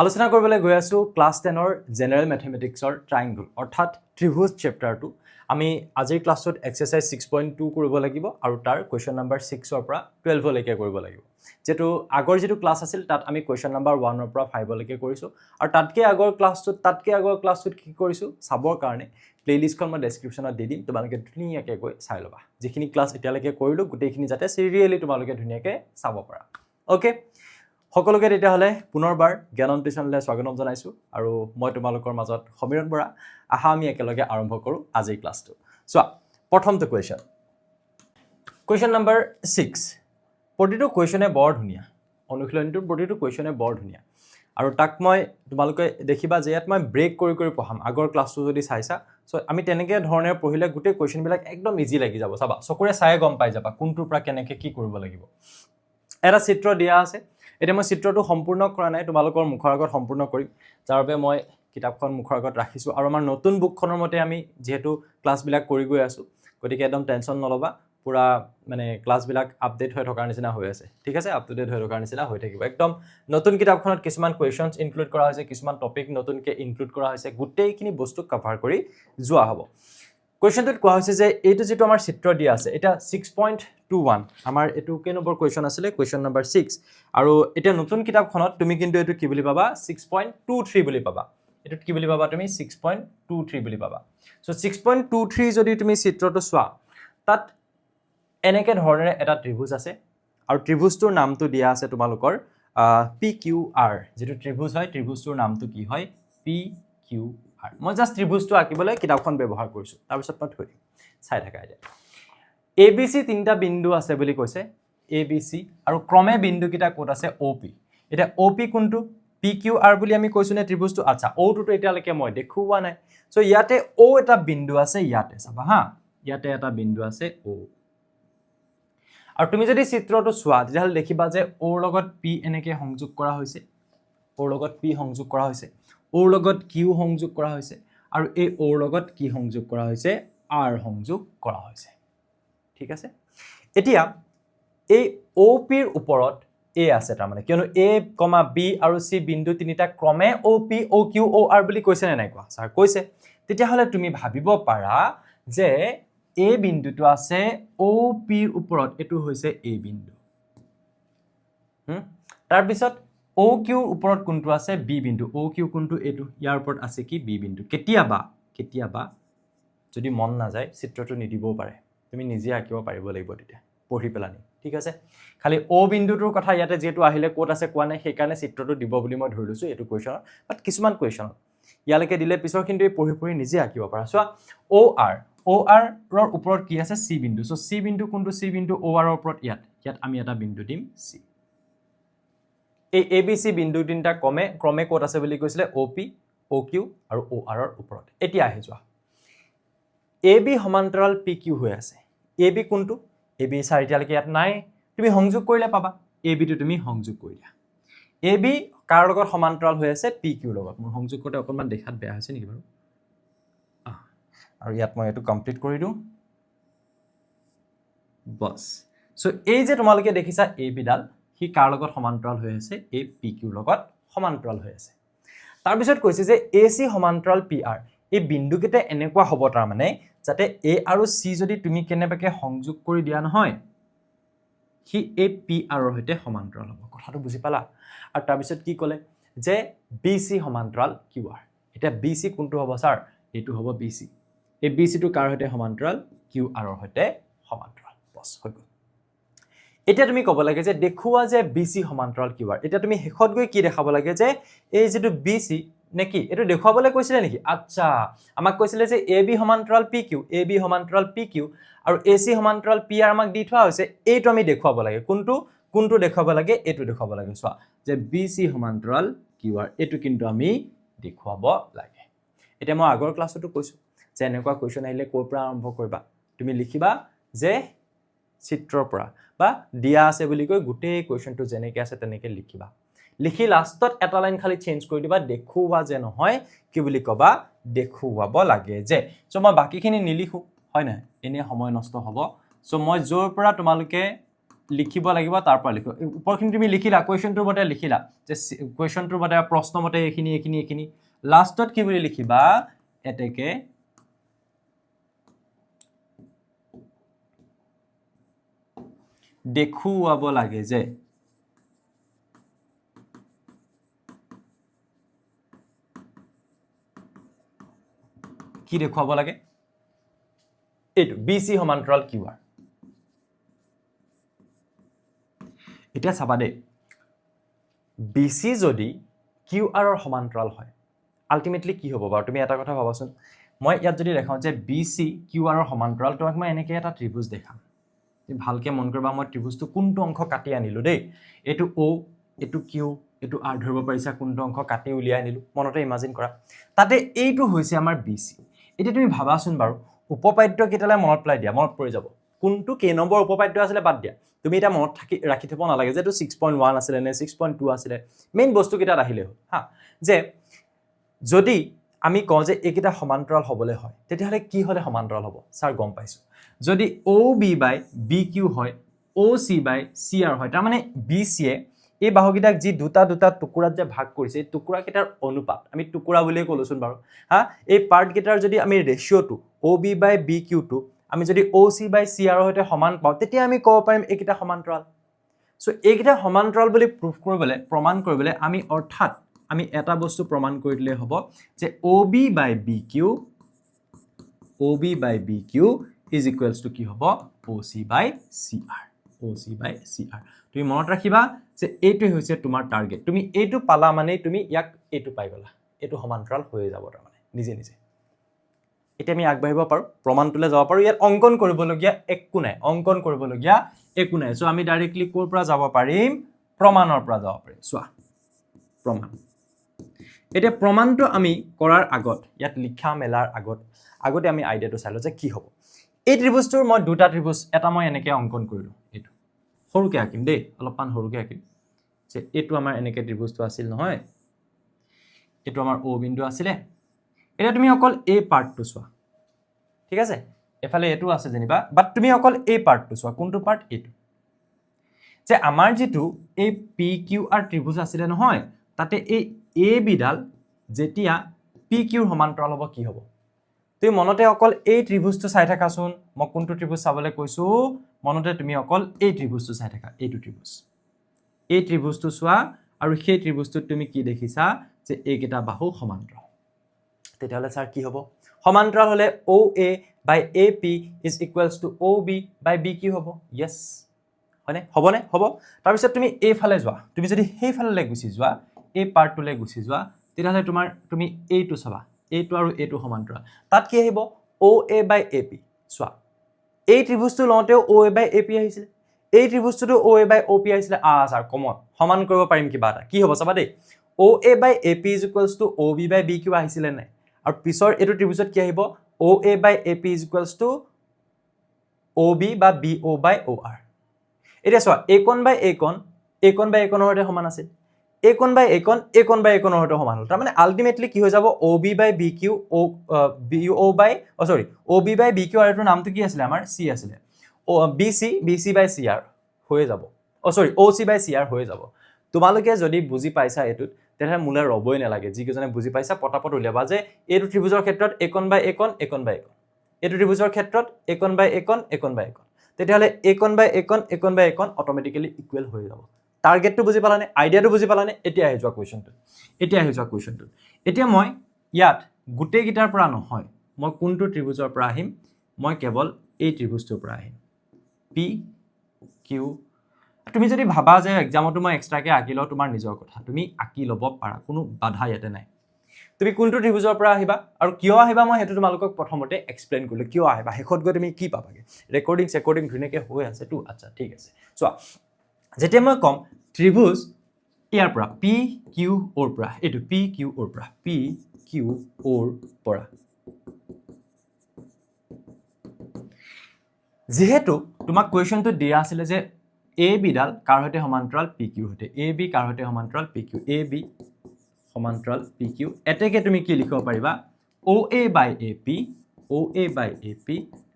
আলোচনা কৰিবলৈ গৈ আছো ক্লাছ 10 ৰ জেনাৰেল ম্যাথমেটিক্সৰ ট্ৰায়াঙ্গল অৰ্থাৎ ত্ৰিভুজ চেপ্টাৰটো আমি আজিৰ ক্লাছত এক্সাৰসাইজ 6.2 কৰিব লাগিব আৰু তাৰ কোৱেশ্চন নম্বৰ 6 ৰ পৰা 12 লৈকে কৰিব লাগিব যেটো আগৰ যেটো ক্লাছ আছিল তাত আমি কোৱেশ্চন নম্বৰ 1 ৰ পৰা 5 লৈকে কৰিছো আৰু তাতকে আগৰ ক্লাছটোত কি কৰিছো চাবৰ কাৰণে প্লেলিষ্টখন মই ডেসক্ৰিপচনত দি দিম তোমালোকে ধুনীয়াকৈ গৈ চাই লবা যিখিনি ক্লাছ এতিয়ালৈকে কৰিলো গোটেইখিনি যাতে সিৰিয়ালি তোমালোকে ধুনীয়াকৈ চাব পাৰা ওকে সকলোকে তেতিয়া হলে পুনৰবাৰ জ্ঞান টিউচনলৈ স্বাগতম জনাইছো আৰু মই তোমালোকৰ মাজত সমীৰণ বৰা আহা আমি একেলগে আৰম্ভ কৰো আজিৰ ক্লাছটো সো প্ৰথমটো কোৱেশ্চন নম্বৰ 6 প্ৰতিটো কোৱেশ্চনে বৰ ধুনীয়া অনুশীলনটোৰ প্ৰতিটো কোৱেশ্চনে বৰ ধুনীয়া আৰু তাক মই তোমালোকে দেখিবা যে ইয়াত মই ব্ৰেক কৰি পঢ়াম আগৰ ক্লাছটো যদি চাইছা সো আমি তেনেকে ধৰণে পঢ়িলে গোটেই কোৱেশ্চন বিলাক একদম ইজি লাগি যাব চাবা চকুৰে চাই গম পাই যাবা কোনটোৰ পৰা কেনেকে কি কৰিব লাগিব এটা চিত্ৰ দিয়া আছে এটা মই চিত্ৰটো সম্পূৰ্ণ কৰা নাই তোমালোকৰ মুখৰ আগত সম্পূৰ্ণ কৰিম যাৰ বাবে মই কিতাপখন মুখৰ আগত ৰাখিছো আৰু আমাৰ নতুন বুকখনৰ মতে আমি যেহেতু ক্লাছ বিলাক কৰি গৈ আছো গতিকে একদম টেনচন নলবা পুৰা মানে ক্লাছ বিলাক আপডেট হৈ থকাৰ নিচিনা হৈ আছে ঠিক আছে আপ টু ডেট হৈ থকাৰ নিচিনা হৈ থাকিব একদম নতুন কিতাপখনত কিছুমান কোৱেশ্চনছ ইনক্লুড কৰা হৈছে কিছুমান টপিক নতুনকৈ ইনক্লুড কৰা হৈছে গোটেইখিনি বস্তু কভাৰ কৰি যোৱা হ'ব কোৱেশ্চনটোত কোৱা হৈছে যে এইটো যেটো আমাৰ চিত্ৰ দিয়া আছে এটা 6.21 আমাৰ এটো কে নম্বৰ কোৱেশ্চন আছিলে কোৱেশ্চন নম্বৰ 6 আৰু এটা নতুন কিতাপখনত তুমি কিন্তু এটো কি বুলি পাবা 6.23 বুলি পাবা এটো কি বুলি পাবা তুমি 6.23 বুলি পাবা সো 6.23 যদি তুমি চিত্ৰটো চোৱা তাত এনেকে ধৰণে এটা ত্ৰিভুজ আছে আৰু ত্ৰিভুজটোৰ নামটো দিয়া আছে তোমালোকৰ PQR যেটো ত্ৰিভুজ হয় ত্ৰিভুজটোৰ নামটো কি হয় PQR মই জাস্ট ত্ৰিভুজটো আঁকিবলৈ কিতাপখন ব্যৱহাৰ কৰিছো তাৰ পিছত মই থৈ দিম চাই থাকা এতিয়া ABC তিনটা বিন্দু আছে বুলি কৈছে ABC আৰু ক্ৰমে বিন্দু কিটা কোড আছে OP এটা OP কোনটো PQR বুলি আমি কৈছো নে ত্ৰিভুজটো আচ্ছা O টো এতিয়ালৈকে মই দেখুৱা নাই সো ইয়াতে O এটা বিন্দু আছে ইয়াতে চাবা হা ইয়াতে এটা বিন্দু আছে O আৰু তুমি যদি চিত্ৰটো চোৱা তেতিয়াহলে দেখিবা যে O লগত P এনেকে সংযোগ কৰা হৈছে O লগত P সংযোগ কৰা হৈছে O লগত Q সংযোগ কৰা হৈছে আৰু এই O লগত কি সংযোগ কৰা হৈছে R সংযোগ কৰা হৈছে ঠিক আছে এতিয়া এই OP ৰ ওপৰত A আছে তাৰ মানে কিয়নো A, B আৰু C বিন্দু তিনিটা ক্ৰমে OP OQ OR বুলি কৈছে নে নাই কোৱা স্যাৰ কৈছে তেতিয়া হলে তুমি ভাবিব পাৰা যে A বিন্দুটো আছে OP ৰ ওপৰত এটো হৈছে A বিন্দু তাৰ পিছত OQ ৰ ওপৰত কোনটো আছে B বিন্দু OQ কোনটো এটো ইয়াৰ ওপৰত আছে কি B বিন্দু কেতিয়াবা যদি মন না যায় চিত্ৰটো নিদিবও পাৰে তুমি নিজে আঁকিব পাৰিব লাগিব তেতিয়া পঢ়ি পেলানি ঠিক আছে খালি O বিন্দুটোৰ কথা ইয়াতে যেটো আহিলে কোড আছে কোৱা নাই সেই কাৰণে চিত্ৰটো দিব বুলি মই ধৰি লৈছো এটো কোৱেশ্চন বাট কিছুমান কোৱেশ্চন ইয়ালৈকে দিলে পিছৰ কিন্তু পঢ়ি নিজে আঁকিব পাৰা সো OR ৰ ওপৰত কি আছে C বিন্দু সো C বিন্দু কোনটো C বিন্দু OR ৰ ওপৰত ইয়াত আমি এটা বিন্দু দিম C এই ABC বিন্দু তিনটা ক্ৰমে কোড আছে বুলি কৈছিলে OP OQ আৰু OR ৰ ওপৰত এতিয়া আহি যোৱা AB সমান্তৰাল PQ হৈ আছে AB কোনটো AB চাৰিটালৈকে ইয়াত নাই তুমি সংযোগ কৰিলে পাবা AB টো তুমি সংযোগ কৰিলা AB কাৰ লগত সমান্তৰাল হৈ আছে PQ লগত মোৰ সংযোগ কৰোতে অকমান দেখাত বেয়া হৈছে নেকি বাৰু আৰু ইয়াত মই এটো কমপ্লিট কৰি দিও বস সো এই যে তোমালোকে দেখিছা AB ডাল হি কাৰ লগত সমান্তৰাল হৈ আছে এই PQ লগত সমান্তৰাল হৈ আছে তাৰ পিছত কৈছে যে AC সমান্তৰাল PR এই বিন্দুকেইটা এনেকুৱা হ'ব তাৰ মানে যাতে A আৰু C যদি তুমি কেনেবাকে সংযোগ কৰি দিয়া নহয় হি এই PR ৰ সৈতে সমান্তৰাল হ'ব কথাটো বুজি পালা আৰু তাৰ পিছত কি ক'লে যে BC সমান্তৰাল QR এটা BC কোনটো হ'ব স্যাৰ এটো হ'ব BC এই BC টো কাৰ সৈতে সমান্তৰাল QR ৰ সৈতে সমান্তৰাল বস হৈ গ'ল এতিয়া তুমি ক'ব লাগে যে দেখুৱা যে BC সমান্তৰাল QR এতিয়া তুমি হেখত গৈ কি দেখাব লাগে যে এই যেটো BC নেকি এটো দেখুৱাবলৈ কৈছিলে নেকি আচ্ছা আমাক কৈছিলে যে AB সমান্তৰাল PQ আৰু AC সমান্তৰাল PR আমাক দি থোৱা হৈছে এইটো আমি দেখুৱাব লাগে কোনটো দেখুৱাব লাগে এটো দেখুৱাব লাগে চোৱা যে BC সমান্তৰাল QR এটো কিন্তু আমি দেখুৱাব লাগে এতিয়া মই আগৰ ক্লাছতো কৈছো যে এনেকুৱা কোৱেশ্চন আহিলে কোৰ পৰা আৰম্ভ কৰিবা তুমি লিখিবা যে চিত্ৰৰ পৰা বা দিয়া আছে বুলি কৈ গোটেই কোৱেশ্চনটো যেনেকৈ আছে তেনেকৈ লিখিবা লিখি লাষ্টত এটা লাইন খালি চেঞ্জ কৰি দিবা দেখুৱা যে নহয় কি বুলি কবা দেখুৱাব লাগে যে সো মই বাকিখিনি নিলিখো হয় না এনে সময় নষ্ট হ'ব সো মই জোৰ পৰা তোমালোকে লিখিব লাগিব তাৰ পৰা লিখো উপৰখিনি তুমি লিখিলা কোৱেশ্চনটোৰ মতে লিখিলা যে কোৱেশ্চনটোৰ মতে প্ৰশ্ন মতে এইখিনি লাষ্টত কি বুলি লিখিবা এতেকে দেখুৱাব লাগে যে কি দেখুৱাব লাগে এইটো BC সমান্তৰাল QR এতিয়া চাবা দে BC যদি QR ৰ সমান্তৰাল হয় আলটিমেটলি কি হ'ব বাৰু তুমি এটা কথা ভাবাচোন মই ইয়াত যদি দেখাও যে BC QR ৰ সমান্তৰাল তোমাক মই এনেকৈ এটা ত্ৰিভুজ দেখাম তুমি ভালকে মন কৰিবা মই ত্ৰিভুজটো কোনটো অংশ কাটি আনিলো দেই এইটো O এইটো Q এইটো R ধৰিব পাৰিছা কোনটো অংশ কাটি উলিয়াই আনিলো মনতে ইমাজিন কৰা তাতে এইটো হৈছে আমাৰ BC এতিয়া তুমি ভাবাচোন বাৰু উপপাদ্য কেইটালৈ মনত পেলাই দিয়া মনত পৰি যাব কোনটো কে নম্বৰ উপপাদ্য আছিলে বাদ দিয়া তুমি এটা মনত ৰাখি থব নালাগে যে এইটো 6.1 আছিলে নে 6.2 আছিলে মেইন বস্তু কেইটাত আহিলে হা যে যদি আমি কওঁ যে এইকেইটা সমান্তৰাল হ'বলৈ হয় তেতিয়াহ'লে কি হ'লে সমান্তৰাল হ'ব স্যাৰ গম পাইছো যদি OB বাই BQ হয় OC বাই CR হয় তাৰ মানে BC এ এই বাহুকেইটাক যি দুটা টুকুৰাত যে ভাগ কৰিছে এই টুকুৰাকেইটাৰ অনুপাত আমি টুকুৰা বুলিয়ে ক'লোচোন বাৰু হা এই পাৰ্ট কেইটাৰ যদি আমি ৰেশিওটো OB বাই BQ টো আমি যদি OC বাই CR হৈতে সমান পাওঁ তেতিয়া আমি ক'ব পাৰিম এইকেইটা সমান্তৰাল সো এইকেইটা সমান্তৰাল বুলি প্ৰুফ কৰিবলৈ প্ৰমাণ কৰিবলৈ আমি অৰ্থাৎ আমি এটা বস্তু প্ৰমাণ কৰি দিলে হ'ব যে OB by BQ is equals to কি হ'ব OC বাই CR তুমি মনত ৰাখিবা যে এইটো হৈছে তোমাৰ টাৰ্গেট তুমি এইটো পালা মানে তুমি ইয়াক এইটো পাই গলা এইটো সমান্তৰাল হৈ যাব তাৰ মানে নিজে এতিয়া আমি আগবাঢ়িব পাৰো প্ৰমাণটোলে যাব পাৰো ইয়াত অংকন কৰিবলগীয়া একো নাই সো আমি ডাইৰেক্টলি কোৰ পৰা যাব পাৰিম প্ৰমাণৰ পৰা যাব পাৰিম চোৱা প্ৰমাণ এতিয়া প্ৰমাণটো আমি কৰাৰ আগত ইয়াত লিখা মেলাৰ আগতে আমি আইডিয়াটো চাইলো যে কি হ'ব এই ত্ৰিভুজটোৰ মই দুটা ত্ৰিভুজ এটা মই এনেকৈ অংকন কৰিলো এইটো সৰুকৈ আঁকিম দেই অলপমান সৰুকৈ আঁকিম যে এইটো আমাৰ এনেকৈ ত্ৰিভুজটো আছিল নহয় এইটো আমাৰ O বিন্দু আছিলে এটা তুমি অকল এই পাৰ্টটো চোৱা ঠিক আছে এফালে এটো আছে যেনিবা বাট তুমি অকল এই পাৰ্টটো চোৱা কোনটো পাৰ্ট এইটো যে আমাৰ যেটো এই PQR ত্ৰিভুজ আছিল নহয় তাতে এই AB ডাল যেতিয়া PQ ৰ সমান্তৰাল হ'ব কি হ'ব তুমি মনতে অকল এই ত্ৰিভুজটো চাই থাকাচোন মই কোনটো ত্ৰিভুজ চাবলৈ কৈছো মনতে তুমি অকল এই ত্ৰিভুজটো চাই থাকা এইটো ত্ৰিভুজ এই ত্ৰিভুজটো চোৱা আৰু সেই ত্ৰিভুজটোত তুমি কি দেখিছা যে এইকেইটা বাহু সমান্তৰাল তেতিয়াহ'লে স্যাৰ কি হ'ব সমান্তৰাল হলে OA by AP is equals to OB by BQ হ'ব yes হয়নে হ'বনে হ'ব তাৰ পিছত তুমি এই ফালে যোৱা তুমি যদি সেই ফালে গুছি যোৱা এই পাৰ্টটোলে গুছি যোৱা তেতিয়াহ'লে তুমি এইটো চাবা এইটো আৰু এইটো সমান্তৰাল তাত কি আহিব OA by AP চোৱা এই ত্ৰিভুজটো লওঁতেও OA by AP আহিছিল এই ত্ৰিভুজটো OA by OP আহিছিল স্যাৰ কমন সমান কৰিব পাৰিম কিবা এটা কি হ'ব চাবা দেই OA by AP is equals to OB by BQ আহিছিল নাই আৰু পিছৰ এটো ত্ৰিভুজত কি আহিব OA by AP is equals to OB বা BO by OR এটা চোৱা একন by একন ৰ সৈতে সমান আছিল একন by একন ৰ সৈতে সমান হ'ল তাৰ মানে আলটিমেটলি কি হৈ যাব OB by BQ OB by BQ আৰু এটো নামটো কি আছিল আমাৰ C আছিল BC by CR হৈ যাব OC by CR হৈ যাব তোমালোকে যদি বুজি পাইছা এটোত তেতিয়াহ'লে মুলে ৰবই নালাগে যি কেজনে বুজি পাইছা পটাপট উলিয়াবা যে এইটো ত্ৰিভুজৰ ক্ষেত্ৰত একন by একন এইটো ত্ৰিভুজৰ ক্ষেত্ৰত একন by একন তেতিয়াহ'লে একন by একন অটোমেটিক্যালি ইকুৱেল হৈ যাব টাৰ্গেটটো বুজি পালানে আইডিয়াটো বুজি পালানে এতিয়া আহি যোৱা কোৱেশ্চনটো এতিয়া মই ইয়াত গুটে গিটাৰ পৰা নহয় মই কোনটো ত্ৰিভুজৰ পৰা আহিম মই কেৱল এই ত্ৰিভুজটোৰ পৰা আহিম PQ তুমি যদি ভাবা যে এক্সামটো মই এক্সট্ৰাকে আঁকি লওঁ তোমাৰ নিজৰ কথা তুমি আঁকি ল'ব পাৰা কোনো বাধা ইয়াতে নাই তুমি কোনটো ত্ৰিভুজৰ পৰা আহিবা আৰু কিয় আহিবা মই হেতু তোমালোকক প্ৰথমতে এক্সপ্লেইন কৰিলো কিয় আহিবা হেখত গৈ তুমি কি পাবাগে ৰেকৰ্ডিং ধুনীয়াকৈ হৈ আছে তো আচ্ছা ঠিক আছে চোৱা যেতিয়া মই কম ত্ৰিভুজ ইয়াৰ পৰা PQ ৰ পৰা এইটো PQ ৰ পৰা যেহেতু তোমাক কোৱেশ্চনটো দিয়া আছিল যে AB ডাল কাৰ হৈতে সমান্তৰাল PQ হৈতে AB কাৰ হৈতে সমান্তৰাল PQ AB সমান্তৰাল PQ এতেকে তুমি কি লিখিব পাৰিবা OA by AP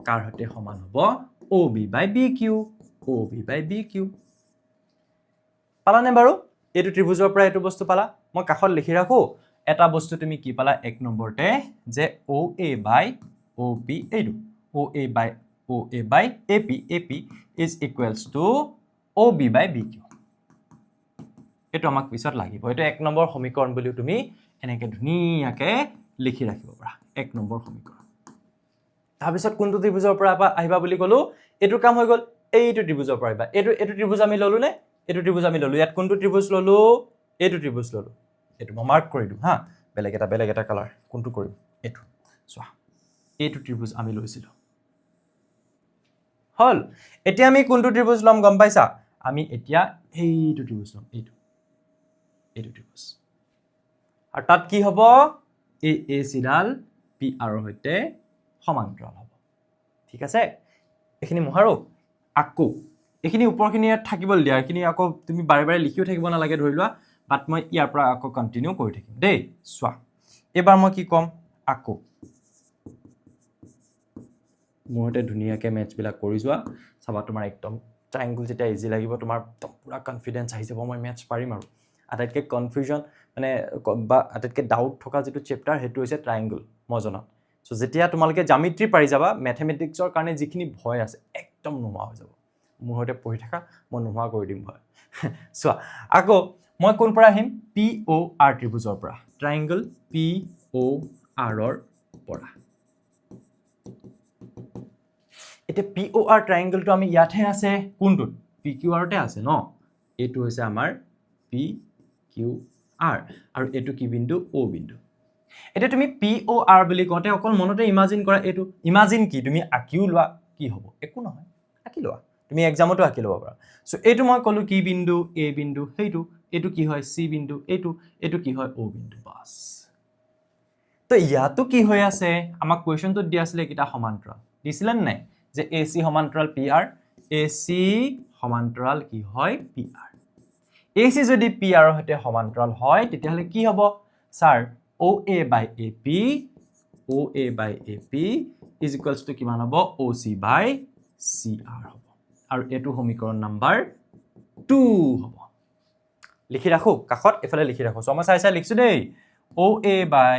কাৰ হৈতে সমান হ'ব OB by BQ OB by BQ পালানে বাৰু এইটো ত্ৰিভুজৰ পৰা এইটো বস্তু পালা মই কাখত লিখি ৰাখো এটা বস্তু তুমি কি পালা এক নম্বৰতে যে OA by OP এইটো OA by AP is equals to OB by BQ এইটো আমাক পিছত লাগিব এইটো এক নম্বৰ সমীকৰণ বুলি তুমি এনেকে ধুনিয়াকে লিখি ৰাখিব পাৰা এক নম্বৰ সমীকৰণ তাৰ পিছত কোনটো ত্ৰিভুজৰ পৰা আহিবা বুলি কলো এইটো কাম হৈ গল এইটো ত্ৰিভুজৰ পৰা আহিবা এইটো ত্ৰিভুজ আমি ললো নে এইটো ত্ৰিভুজ আমি ললো ইয়াত কোনটো ত্ৰিভুজ ললো এইটো ত্ৰিভুজ ললো এইটো মই মাৰ্ক কৰি দিম হা বেলেগ এটা কালাৰ কোনটো কৰিম এইটো চোৱা এইটো ত্ৰিভুজ আমি লৈছিলো হল এতিয়া আমি কোনটো ত্ৰিভুজ লম গম পাইছা আমি এতিয়া এইটো ত্ৰিভুজ লম এইটো ত্ৰিভুজ আৰু তাত কি হ'ব এই AC ডাল PR ৰ সৈতে সমান্তৰাল হ'ব ঠিক আছে এখিনি মহাৰো আকৌ এখিনি ওপৰখিনি থাকিবল দিয়া এখিনি আকৌ তুমি বাৰে বাৰে লিখিও থাকিব নালাগে ধৰি লোৱা বাট মই ইয়াৰ পৰা আকৌ কন্টিনিউ কৰি থাকিম দেই চোৱা এবাৰ মই কি কম আকৌ মোৰতে ধুনিয়াকে মেথছ বিলাক কৰি যোৱা চাবা তোমাৰ একদম ট্ৰায়াঙ্গল যেটা ইজি লাগিব তোমাৰ পুৰা কনফিডেন্স আহি যাব মই মেথছ পাৰিম আৰু আটাইতকৈ কনফিউজন মানে বা আটাইতকৈ ডাউট থকা যেটো চেপ্টাৰ হেতু হৈছে ট্ৰায়াঙ্গল মই জনাত সো যেতিয়া তোমালকে জ্যামিতি পাৰি যাবা ম্যাথমেটিক্সৰ কাৰণে যিখিনি ভয় আছে একদম নোহোৱা হৈ যাব মোৰ হতে পঢ়ি থাকা মই নোহোৱা কৰি দিম ভয় চোৱা আকৌ মই কোন পৰা আহিম POR ত্ৰিভুজৰ পৰা ট্ৰায়াঙ্গল POR ৰ পৰা এটা POR ট্ৰায়াঙ্গলটো আমি ইয়াতহে আছে কোনটোত PQR তে আছে ন এটো হৈছে আমাৰ PQR আৰু এটো কি বিন্দু O বিন্দু এটা তুমি POR বুলি কওঁতে অকল মনতে ইমাজিন কৰা এটো ইমাজিন কি তুমি আকিও লোৱা কি হ'ব একো নহয় আকি লোৱা তুমি এক্সামতো আকি লবা পাৰা সো এটো মই কলো কি বিন্দু A বিন্দু হেইটো এটো কি হয় C বিন্দু এটো কি হয় O বিন্দু বাস তো ইয়াতো কি হৈ আছে আমাক কোৱেশ্চনটো দি আছিল কিটা সমান্তৰাল দিছিলেন নাই যে AC সমান্তৰাল PR AC সমান্তৰাল কি হয় PR AC যদি PR ৰ সৈতে সমান্তৰাল হয় তেতিয়াহলে কি হ'ব sir OA by AP is equals to কিমান হ'ব OC by CR হ'ব আৰু এটো সমীকৰণ নাম্বাৰ 2 হ'ব লিখি ৰাখো কাখত এফালে লিখি ৰাখো সো মই চাই লিখছো দেই OA by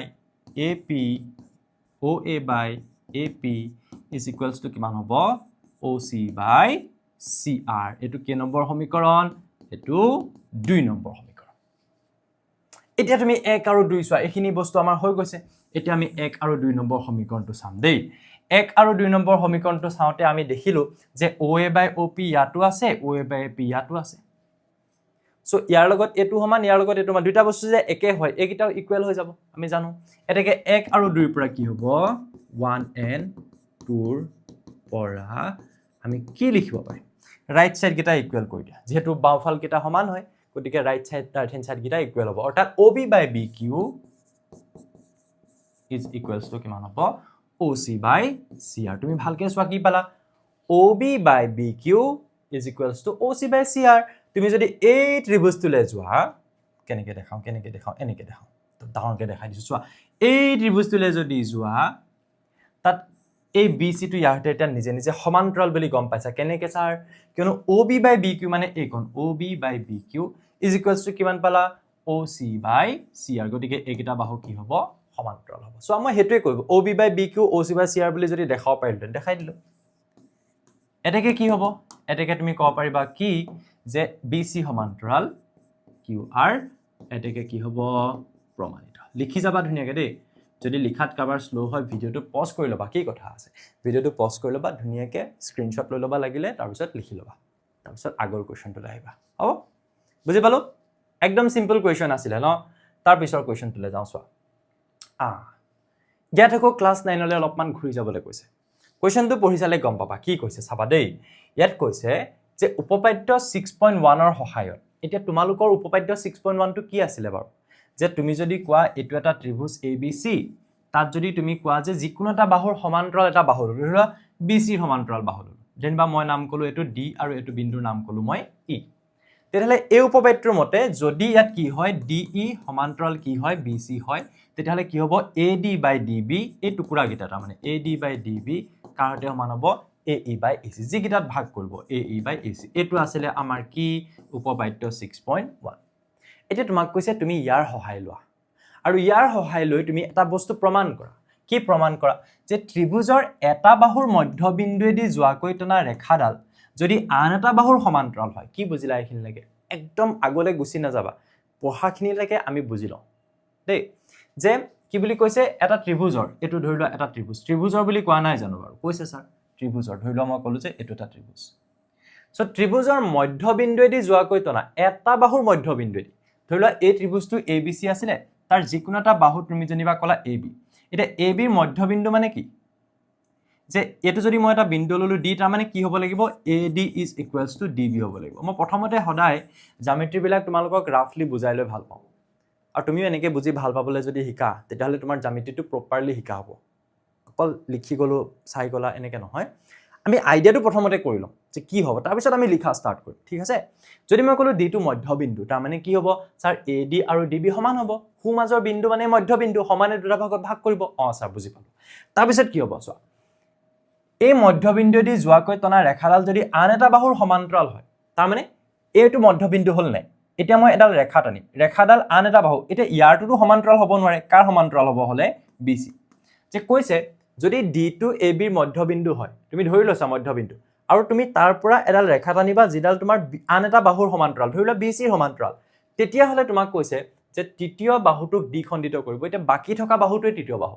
AP is equals to কিমান হ'ব OC by CR এটো কি নম্বৰ সমীকৰণ এটো 2 নম্বৰ সমীকৰণ এতিয়া তুমি 1 আৰু 2 চোৱা এখিনি বস্তু আমাৰ হৈ গৈছে এতিয়া আমি 1 আৰু 2 নম্বৰ সমীকৰণটো চাম দেই 1 আৰু 2 নম্বৰ সমীকৰণটো চাওতে আমি দেখিলো যে OA by OP ইয়াতো আছে OA by AP ইয়াতো আছে সো ইয়াৰ লগত এটো সমান ইয়াৰ লগত এটো সমান দুটা বস্তু যে একে হয় একিটাও ইকুৱেল হৈ যাব আমি জানো এটাকে 1 আৰু 2 ৰ পৰা কি হ'ব 1 and 2 ৰ পৰা আমি কি লিখিব পাৰিম ৰাইট সাইড গিটা ইকুৱেল কৰি দিয়া যেহেতু বাওফাল গিটা সমান হয় গতিকে right side right hand side গিটা ইকুৱেল হ'ব অৰ্থাৎ OB by BQ is equals to কিমান হ'ব OC by CR তুমি ভালকে চোৱা কি পালা OB by BQ is equals to OC by CR তুমি যদি এই ত্ৰিভুজটোলে যোৱা কেনেকে দেখাও এনেকে দেখাও তো ডাঙৰকে দেখাই দিছো চোৱা এই ত্ৰিভুজটোলে যদি যোৱা তাত এই BC টো ইয়াতে এটা নিজে নিজে সমান্তৰাল বুলি গম পাইছা কেনেকে স্যাৰ কিয়নো OB by BQ মানে এইকণ OB by BQ is equals to কিমান পালা OC by CR গতিকে এইকিটা বাহু কি হ'ব সমান্তৰাল হ'ব সো মই হেতুৱে কৰিব OB by BQ OC by CR বুলি যদি দেখাও পাৰিলেন দেখাই দিলো এটাকে কি হ'ব এটাকে তুমি কব পাৰিবা কি যে BC সমান্তৰাল QR এটাকে কি হ'ব প্ৰমাণিত লিখি যাবা ধুনিয়াকে দেই যদি লিখাত কাবাৰ স্লো হয় ভিডিওটো পজ কৰি লবা কি কথা আছে ভিডিওটো পজ কৰি লবা ধুনিয়াকে স্ক্ৰিনশ্বট লৈ লবা লাগিলে তাৰ পিছত লিখি লবা তাৰ পিছত আগৰ কোৱেশ্চনটো আহিবা হ'ব বুজি পালো একদম সিম্পল কোৱেশ্চন আছিল ন তাৰ পিছৰ কোৱেশ্চনটোলে যাও চোৱা ইয়াত আকৌ ক্লাস 9 লৈ অলপমান ঘুৰি যাবলৈ কৈছে কোৱেশ্চনটো পঢ়ি চালে গম পাবা কি কৈছে চাবা দেই ইয়াত কৈছে যে উপপাদ্য 6.1 ৰ সহায়ত এতিয়া তোমালোকৰ উপপাদ্য 6.1 টো কি আছিল বাৰু যে তুমি যদি কোৱা এটো এটা ত্ৰিভুজ ABC তাত যদি তুমি কোৱা যে যিকোনো এটা বাহুৰ সমান্তৰাল এটা বাহু ধৰিলা BC সমান্তৰাল বাহু যেনবা মই নাম কলো এটো D আৰু এটো বিন্দুৰ নাম কলো মই E তেতিয়াহলে এই উপপাদ্যৰ মতে যদি ইয়াত কি হয় DE সমান্তৰাল কি হয় BC হয় তেতিয়াহলে কি হ'ব AD by DB এই টুকুৰা গিটা তাৰ মানে AD by DB কাৰতে সমান হ'ব AE by AC যিকেইটাত ভাগ কৰিব AE by AC এইটো আছিলে আমাৰ কি উপপাদ্য 6.1 এতিয়া তোমাক কৈছে তুমি ইয়াৰ সহায় লোৱা আৰু ইয়াৰ সহায় লৈ তুমি এটা বস্তু প্ৰমাণ কৰা কি প্ৰমাণ কৰা যে ত্ৰিভুজৰ এটা বাহুৰ মধ্যবিন্দুৱেদি যোৱাকৈ টনা ৰেখাডাল যদি আন এটা বাহুৰ সমান্তৰাল হয় কি বুজিলা এইখিনিলৈকে একদম আগলৈ গুচি নাযাবা পঢ়াখিনিলৈকে আমি বুজি লওঁ দেই যে কি বুলি কৈছে এটা ত্ৰিভুজৰ এটো ধৰি লোৱা এটা ত্ৰিভুজৰ বুলি কোৱা নাই জানো বাৰু কৈছে স্যাৰ ত্ৰিভুজৰ ধৰি লোৱা মই ক'লো যে এটো এটা ত্ৰিভুজ সো ত্ৰিভুজৰ মধ্যবিন্দুৱেদি যোৱাকৈ টনা এটা বাহুৰ মধ্যবিন্দুৱেদি ধৰি লোৱা এই ত্ৰিভুজটো ABC আছিলে তাৰ যিকোনো এটা বাহু তুমি জনিবা কলা AB এটা AB ৰ মধ্যবিন্দু মানে কি যে এটো যদি মই এটা বিন্দু ললো D তাৰ মানে কি হ'ব লাগিব AD is equals to DB হ'ব লাগিব মই প্ৰথমতে সদায় জ্যামিতি বিলাক তোমালোকক ৰাফলি বুজাই লৈ ভাল পাওঁ আৰু তুমিও এনেকৈ বুজি ভাল পাবলৈ যদি শিকা তেতিয়াহলে তোমাৰ জ্যামিতিটো প্ৰপাৰলি শিকা হ'ব অকল লিখি গলো চাই গলা এনেকৈ নহয় আমি আইডিয়াটো প্ৰথমতে কৰি লম যে কি হ'ব তাৰ পিছত আমি লিখা ষ্টাৰ্ট কৰিম ঠিক আছে যদি মই কলো D টো মধ্যবিন্দু তাৰ মানে কি হ'ব স্যাৰ AD আৰু DB সমান হ'ব সুমাজৰ বিন্দু মানে মধ্যবিন্দু সমানে দুটা ভাগত ভাগ কৰিব স্যাৰ বুজি পালো তাৰ পিছত কি হ'ব চোৱা এই মধ্যবিন্দুৱেদি যোৱাকৈ টনা ৰেখাডাল যদি আন এটা বাহুৰ সমান্তৰাল হয় তাৰ মানে এইটো মধ্যবিন্দু হল নাই এতিয়া মই এডাল ৰেখা টানিম ৰেখাডাল আন এটা বাহু এতিয়া ইয়াৰটোটো সমান্তৰাল হ'ব নোৱাৰে কাৰ সমান্তৰাল হ'ব হলে BC যে কৈছে যদি D টো AB ৰ মধ্যবিন্দু হয় তুমি ধৰি লৈছা মধ্যবিন্দু আৰু তুমি তাৰ পৰা এডাল ৰেখা টানিবা যিডাল তোমাৰ আন এটা বাহুৰ সমান্তৰাল ধৰি লোৱা BC ৰ সমান্তৰাল তেতিয়া হলে তোমাক কৈছে যে তৃতীয় বাহুটোক দ্বিখণ্ডিত কৰিব এতিয়া বাকি থকা বাহুটোৱে তৃতীয় বাহু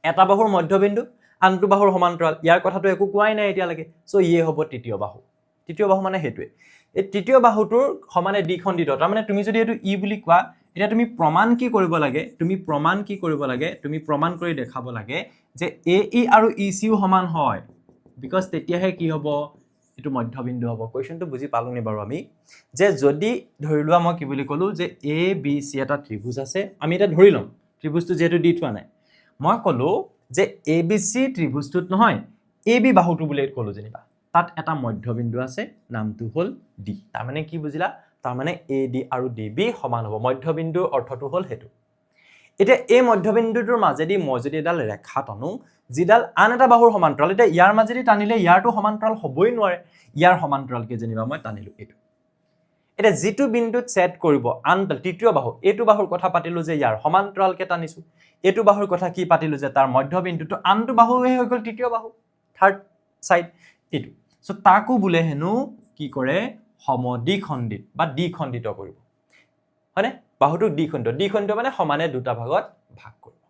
এটা বাহুৰ মধ্যবিন্দু আনটো বাহুৰ সমান্তৰাল ইয়াৰ কথাটো একো কোৱাই নাই এতিয়ালৈকে সো ইয়ে হ'ব তৃতীয় বাহু মানে হেতুৱে এই তৃতীয় বাহুটোৰ সমানে দ্বিখণ্ডিত তাৰ মানে তুমি যদি এটো ই বুলি কোৱা এটা তুমি প্ৰমাণ কি কৰিব লাগে তুমি প্ৰমাণ কৰি দেখাব লাগে যে AE আৰু EC ও সমান হয় বিকজ তেতিয়াহে কি হ'ব এটো মধ্যবিন্দু হ'ব কোৱেশ্চনটো বুজি পালো নি বাৰু আমি যে যদি ধৰি লোৱা মই কি বুলি ক'লো যে ABC এটা ত্ৰিভুজ আছে আমি এটা ধৰি লম ত্ৰিভুজটো যেটো দি থোৱা নাই মই ক'লো যে ABC ত্ৰিভুজটোত নহয় AB বাহুটো বুলি ক'লো যেনিবা তাত এটা মধ্যবিন্দু আছে নামটো হল D তাৰ মানে কি বুজিলা তাৰ মানে AD আৰু DB সমান হ'ব মধ্যবিন্দুৰ অৰ্থটো হল হেতু এতিয়া এই মধ্যবিন্দুটোৰ মাজেদি মই যদি এডাল ৰেখা টানো যিডাল আন এটা বাহুৰ সমান্তৰাল এতিয়া ইয়াৰ মাজেদি টানিলে ইয়াৰটো সমান্তৰাল হ'বই নোৱাৰে ইয়াৰ সমান্তৰালকে যেনিবা মই টানিলো এটো এটা যেটো বিন্দুত সেট কৰিব আন তৃতীয় বাহু এটো বাহুৰ কথা পাতিলো যে ইয়াৰ সমান্তৰালকে টানিছো এটো বাহুৰ কথা কি পাতিলো যে তাৰ মধ্যবিন্দুটো আনটো বাহুহে হৈ গল তৃতীয় বাহু থাৰ্ড সাইড এটো সো তাকো বুলে হেনো কি কৰে সমদ্বিখণ্ডিত বা দ্বিখণ্ডিত কৰিব হয়নে বাহুটো দ্বিখণ্ডিত মানে সমানে দুটা ভাগত ভাগ কৰিব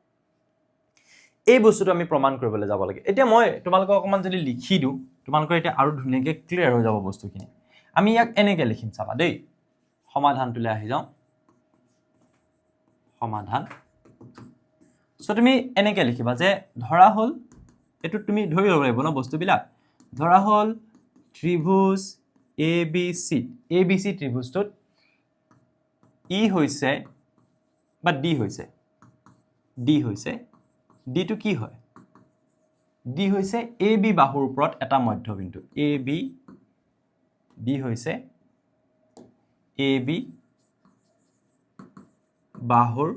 এই বস্তুটো আমি প্ৰমাণ কৰিবলৈ যাব লাগে এতিয়া মই তোমালোকক অকমান যদি লিখি দিও তোমালোকৰ এটা আৰু ধুনীয়াকৈ ক্লিয়াৰ হৈ যাব বস্তুখিনি আমি ইয়াক এনেকৈ লিখিম চাবা দেই সমাধানটোলৈ আহি যাওঁ সমাধান সো তুমি এনেকৈ লিখিবা যে ধৰা হল এটো তুমি ধৰি ল'ব লাগিব ন বস্তুবিলাক ধৰা হল ত্ৰিভুজ ABC ত্ৰিভুজটোত E হৈছে বা D হৈছে D টো কি হয় D হৈছে AB বাহুৰ ওপৰত এটা মধ্যবিন্দু AB D হৈছে AB বাহুৰ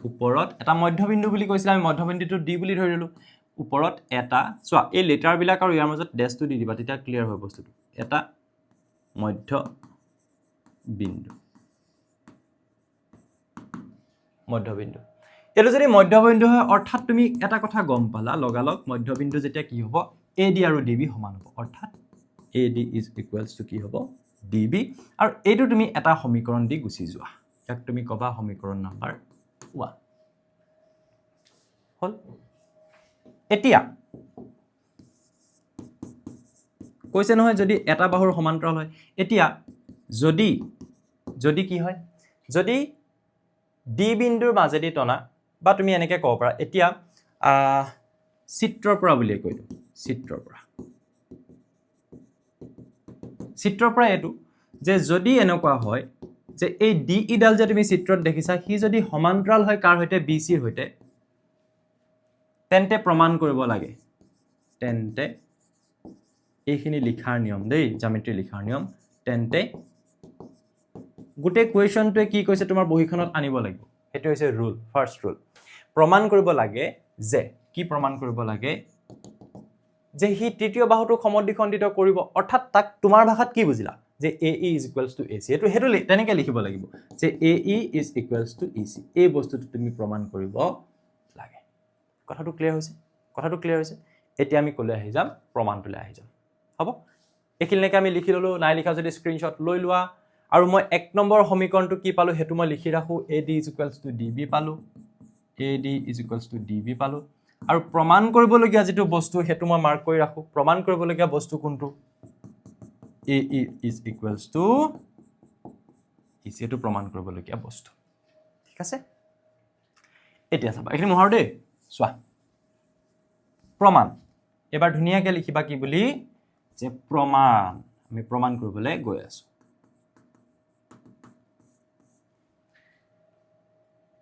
ওপৰত এটা মধ্যবিন্দু বুলি কৈছিল আমি মধ্যবিন্দুটো D বুলি ধৰি ললো ওপৰত এটা চোৱা এই লেটাৰ বিলাক আৰু ইয়াৰ মাজত ডেশটো দি দিবা তেতিয়া ক্লিয়াৰ হয় বস্তুটো এটা মধ্যবিন্দু এটো যদি মধ্যবিন্দু হয় অৰ্থাৎ তুমি এটা কথা গম পালা লগালগ মধ্যবিন্দু যেতিয়া কি হ'ব AD আৰু DB সমান হ'ব অৰ্থাৎ AD is equals to কি হ'ব DB আৰু এইটো তুমি এটা সমীকৰণ দি গুছি যোৱা যাক তুমি কবা সমীকৰণ নাম্বাৰ 1 হল এতিয়া কৈছে নহয় যদি এটা বাহুৰ সমান্তৰাল হয় এতিয়া যদি কি হয় যদি D বিন্দুৰ মাজেদি টনা বা তুমি এনেকৈ ক'ব পাৰা এতিয়া চিত্ৰৰ পৰা বুলি কৈলো চিত্ৰৰ পৰা এটো যে যদি এনেকুৱা হয় যে এই DE ডাল যে তুমি চিত্ৰত দেখিছা হি যদি সমান্তৰাল হয় কাৰ হৈতে BC ৰ হৈতে তেন্তে প্ৰমাণ কৰিব লাগে তেন্তে এইখিনি লিখাৰ নিয়ম দেই জ্যামিতি লিখাৰ নিয়ম তেন্তে গুটে কোৱেশ্চনটোৱে কি কৈছে তোমাৰ বহিখনত আনিব লাগিব এটো হৈছে ৰুল ফাৰ্স্ট ৰুল প্ৰমাণ কৰিব লাগে যে কি প্ৰমাণ কৰিব লাগে যে হি তৃতীয় বাহুটোক সমদ্বিখণ্ডিত কৰিব অৰ্থাৎ তাক তোমাৰ ভাষাত কি বুজিলা যে AE is equals to AC এটো হেতু তেনেকৈ লিখিব লাগিব যে AE is equals to EC এই বস্তুটো তুমি প্ৰমাণ কৰিব লাগে কথাটো ক্লিয়াৰ হৈছে এতিয়া আমি কলৈ আহি যাম প্ৰমাণটোলৈ আহি যাম হ'ব এখিলনেকে আমি লিখি ললো নাই লিখা যদি স্ক্ৰিনশ্বট লৈ লোৱা আৰু মই 1 নম্বৰ সমীকৰণটো কি পালো হেতু মই লিখি ৰাখো AD is equals to DB পালো AD is equals to DB পালো আৰু প্ৰমাণ কৰিবলগীয়া যেটো বস্তু হেতু মই মাৰ্ক কৰি ৰাখো প্ৰমাণ কৰিবলগীয়া বস্তু কোনটো AE is equals to EC এটো প্ৰমাণ কৰিবলগীয়া বস্তু ঠিক আছে এতিয়া চাবা এখিনি মোহৰ দে চোৱা প্ৰমাণ এবাৰ ধুনিয়াকৈ লিখিবা কি বুলি যে প্ৰমাণ আমি প্ৰমাণ কৰিবলৈ গৈ আছো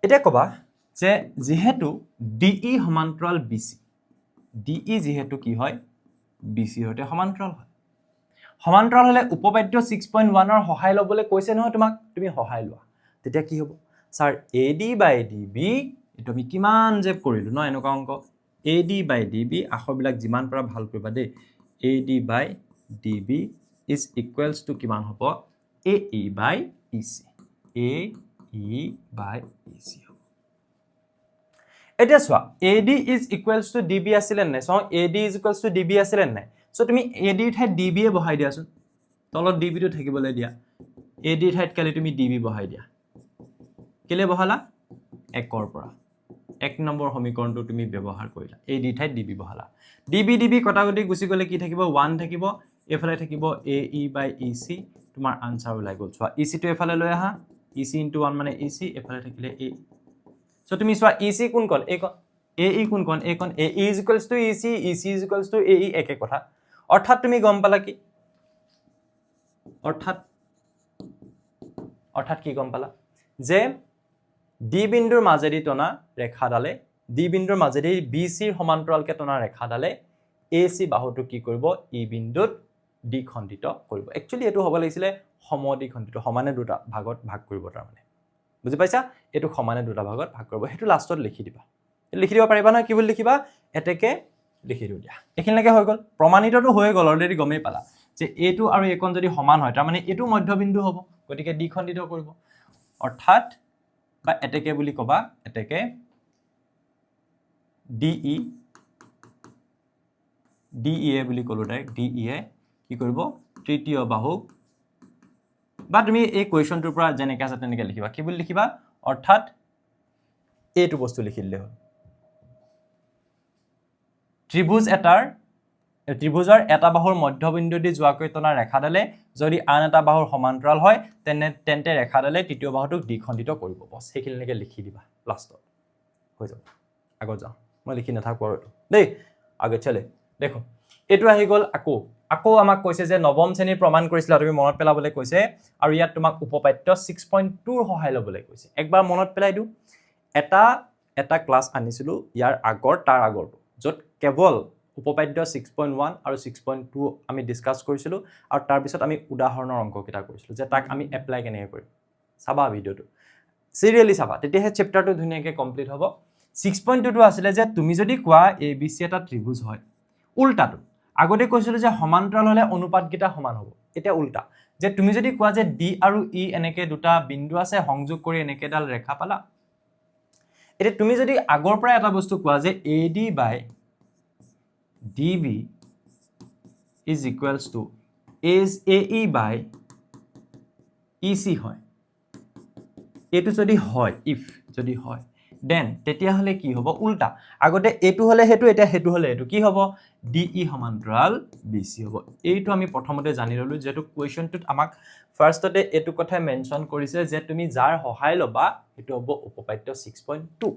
এটা কবা যে যেহেতু DE সমান্তৰাল BC DE যেহেতু কি হয় BC হতে সমান্তৰাল হয় সমান্তৰাল হলে উপপাদ্য 6.1 ৰ সহায় লবলৈ কৈছে নহয় তোমাক তুমি সহায় লোৱা তেতিয়া কি হ'ব স্যাৰ AD by DB এটো আমি কিমান জেপ কৰিলো ন এনেকুৱা অংক AD by DB আখৰবিলাক যিমান পৰা ভাল কৰিবা দে AD by DB is equals to কিমান হ'ব AE by EC AE by EC এতিয়া চোৱা AD is equals to DB আছিল নাই so AD is equals to DB আছিল নাই সো তুমি AD ঠাইত DB এ বহাই দিয়াছোন তলত DB টো থাকিবলৈ দিয়া AD ঠাইত কালি তুমি DB বহাই দিয়া কেলে বহালা 1 ৰ পৰা 1 নম্বৰ সমীকৰণটো তুমি ব্যৱহাৰ কৰিলা AD ঠাইত DB বহালা DB কটাকটি গুছি গলে কি থাকিব 1 থাকিব এফালে থাকিব AE by EC তোমাৰ আনসাৰ ওলাই গল চোৱা EC টো এফালে লৈ আহা EC * 1 মানে EC এফালে থাকিলে A সো তুমি চোৱা EC কোন কোন এই কোন AE কোন কোন এই কোন AE is equals to EC EC is equals to AE একে কথা অৰ্থাৎ তুমি গম পালা কি অৰ্থাৎ কি গম পালা যে D বিন্দুৰ মাজেদি টনা ৰেখাডালে D বিন্দুৰ মাজেদি BC ৰ সমান্তৰালকে টনা ৰেখাডালে AC বাহুটো কি কৰিব E বিন্দুত দ্বিখণ্ডিত কৰিব একচুয়ালি এটো হ'ব লাগিছিল সমদ্বিখণ্ডিত সমানে দুটা ভাগত ভাগ কৰিব তাৰ মানে বুজি পাইছা এটো সমানে দুটা ভাগত ভাগ কৰিব হেতু লাষ্টত লিখি দিবা পাৰিবা না কি বুলি লিখিবা এতেকে লিখি দিও দিয়া এখিনলৈকে হৈ গল প্ৰমাণিতটো হৈ গল অলৰেডি গমেই পালা যে এটো আৰু একন যদি সমান হয় তাৰ মানে এটো মধ্যবিন্দু হ'ব গতিকে দ্বিখণ্ডিত কৰিব অৰ্থাৎ বা এতেকে বুলি কবা এতেকে DE বুলি কলো ডাইৰেক্ট DE কি কৰিব তৃতীয় বাহুক বা তুমি এই কোৱেশ্চনটোৰ পৰা যেনেকৈ আছে তেনেকৈ লিখিবা কি বুলি লিখিবা অৰ্থাৎ এইটো বস্তু লিখিলে হ'ল ত্ৰিভুজৰ এটা বাহুৰ মধ্যবিন্দু দি যোৱাকৈ টনা ৰেখাডালে যদি আন এটা বাহুৰ সমান্তৰাল হয় তেন্তে ৰেখাডালে তৃতীয় বাহুটোক দ্বিখণ্ডিত কৰিব বস সেইখিনিলৈকে লিখি দিবা লাষ্টত হৈ যাব আগত যাও মই লিখি নাথাকো আৰু দেই আগে চলে দেখো এটো আহি গল আকৌ আমাক কৈছে যে নৱম শ্ৰেণীৰ প্ৰমাণ কৰিছিলা তুমি মনত পেলাবলৈ কৈছে আৰু ইয়াত তোমাক উপপাদ্য 6.2 ৰ সহায় লবলৈ কৈছে একবাৰ মনত পেলাই দিও এটা ক্লাস আনিছিলো ইয়াৰ আগৰ তাৰ আগৰটো যত কেৱল উপপাদ্য 6.1 আৰু 6.2 আমি ডিসকাস কৰিছিলো আৰু তাৰ পিছত আমি উদাহৰণৰ অংক কিটা কৰিছিলো যে তাক আমি এপ্লাই কেনেকৈ কৰিম চাবা ভিডিওটো সিৰিয়ালি চাবা তেতিয়াহে চ্যাপ্টাৰটো ধুনীয়াকৈ কমপ্লিট হ'ব 6.2 টো আছিল যে তুমি যদি কোৱা ABC এটা ত্ৰিভুজ হয় উল্টাটো আগতে কৈছিল যে সমান্তৰাল হলে অনুপাতকিটা সমান হ'ব এটা উল্টা যে তুমি যদি কোৱা যে D আৰু E এনেকে দুটা বিন্দু আছে সংযোগ কৰি এনেকেডাল ৰেখা পালা এটা তুমি যদি আগৰ পৰা এটা বস্তু কোৱা যে AD by DB is equals to AE by EC হয় এটো যদি হয় if যদি হয় then তেতিয়া হলে কি হ'ব উল্টা আগতে এটো হলে হেতু এটা হেতু হলে এটো কি হ'ব DE সমান্তৰাল BC হ'ব এইটো আমি প্ৰথমতে জানি ললো যেটো কোৱেশ্চনটোত আমাক ফাৰ্ষ্টতে এটো কথা মেনশন কৰিছে যে তুমি যাৰ সহায় লবা এটো হ'ব উপপাদ্য 6.2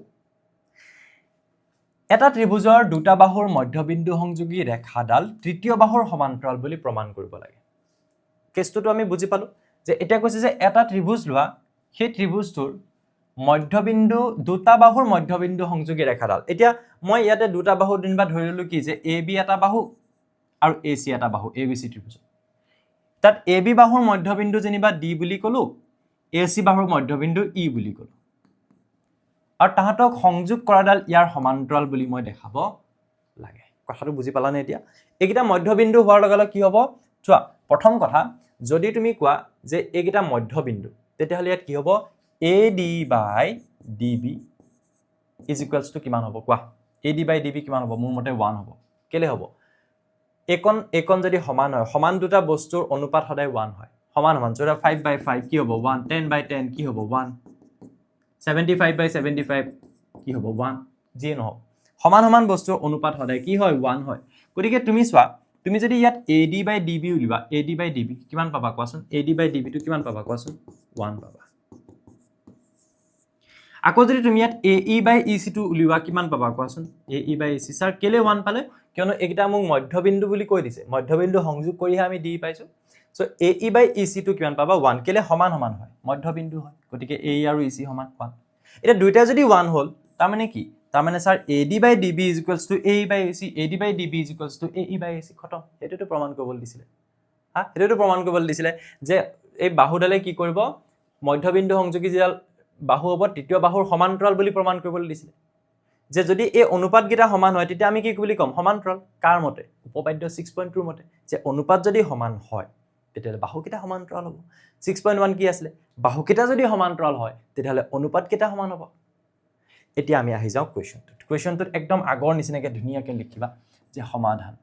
এটা ত্ৰিভুজৰ দুটা বাহুৰ মধ্যবিন্দু সংযোগী ৰেখাডাল তৃতীয় বাহুৰ সমান্তৰাল বুলি প্ৰমাণ কৰিব লাগে কেছটো আমি বুজি পালো যে এটা কৈছে যে এটা ত্ৰিভুজ লোৱা সেই ত্ৰিভুজটোৰ মধ্যবিন্দু দুটা বাহুৰ মধ্যবিন্দু সংযোগী ৰেখাডাল এতিয়া মই ইয়াতে দুটা বাহু দিনবা ধৰিলো কি যে AB এটা বাহু আৰু AC এটা বাহু ABC ত্ৰিভুজ তাত AB বাহুৰ মধ্যবিন্দু যেনিবা D বুলি কলো AC বাহুৰ মধ্যবিন্দু E বুলি কলো আৰু তাহাতক সংযোগ কৰাডাল ইয়াৰ সমান্তৰাল বুলি মই দেখাব লাগে কথাটো বুজি পালানে এতিয়া এইকেইটা মধ্যবিন্দু হোৱাৰ লগে লগে কি হ'ব চোৱা প্ৰথম কথা যদি তুমি কোৱা যে এইকেইটা মধ্যবিন্দু তেতিয়াহ'লে ইয়াত কি হ'ব AD by DB is equals to কিমান হ'ব কোৱা AD by DB কিমান হ'ব মোৰ মতে 1 হ'ব কেলে হ'ব একন যদি সমান হয় সমান দুটা বস্তুৰ অনুপাত সদায় 1 হয় সমান সমান যদি 5 by 5 কি হ'ব 1 10 by 10 কি হ'ব 1 75 by 75 কি হ'ব 1 যি নহওক সমান সমান বস্তুৰ অনুপাত সদায় কি হয় 1 হয় গতিকে তুমি চোৱা তুমি যদি ইয়াত AD by DB উলিবা AD by DB কিমান পাবা কোৱাচোন AD by DB টো কিমান পাবা কোৱাচোন 1 পাবা আকৌ যদি তুমি ইয়াত AE by EC টো উলিবা কিমান পাবা কোৱাচোন AE by EC স্যাৰ কেলে 1 পালে কিয়নো এইটা মোক মধ্যবিন্দু বুলি কৈ দিছে মধ্যবিন্দু সংযোগ কৰিহে আমি ডি পাইছো সো AE by EC টো কিমান পাবা 1 কেলে সমান সমান হয় মধ্যবিন্দু হয় গতিকে AE আৰু EC সমান 1 এটা দুইটা যদি 1 হ'ল তাৰ মানে কি তাৰ মানে sir AD by DB is equals to AE by EC AD by DB is equals to AE by EC খতম এটোটো প্ৰমাণ কৰিবলৈ দিছিলে হা এটোটো প্ৰমাণ কৰিবলৈ দিছিলে যে এই বাহুডালে কি কৰিব মধ্যবিন্দু সংযোগী যেডাল বাহু হ'ব তৃতীয় বাহুৰ সমান্তৰাল বুলি প্ৰমাণ কৰিবলৈ দিছিলে যে যদি এই অনুপাত গিটা সমান হয় তেতিয়া আমি কি বুলি কম সমান্তৰাল কাৰ মতে উপপাদ্য 6.2 মতে যে অনুপাত যদি সমান হয় তেতিয়ালে বাহু গিটা সমান্তৰাল হ'ব 6.1 কি আছিল বাহু গিটা যদি সমান্তৰাল হয় তেতিয়ালে অনুপাত গিটা সমান হ'ব এতিয়া আমি আহি যাও কোৱেশ্চনটোত একদম আগৰ নিচিনাকে ধুনিয়াকে লিখিবা যে সমাধান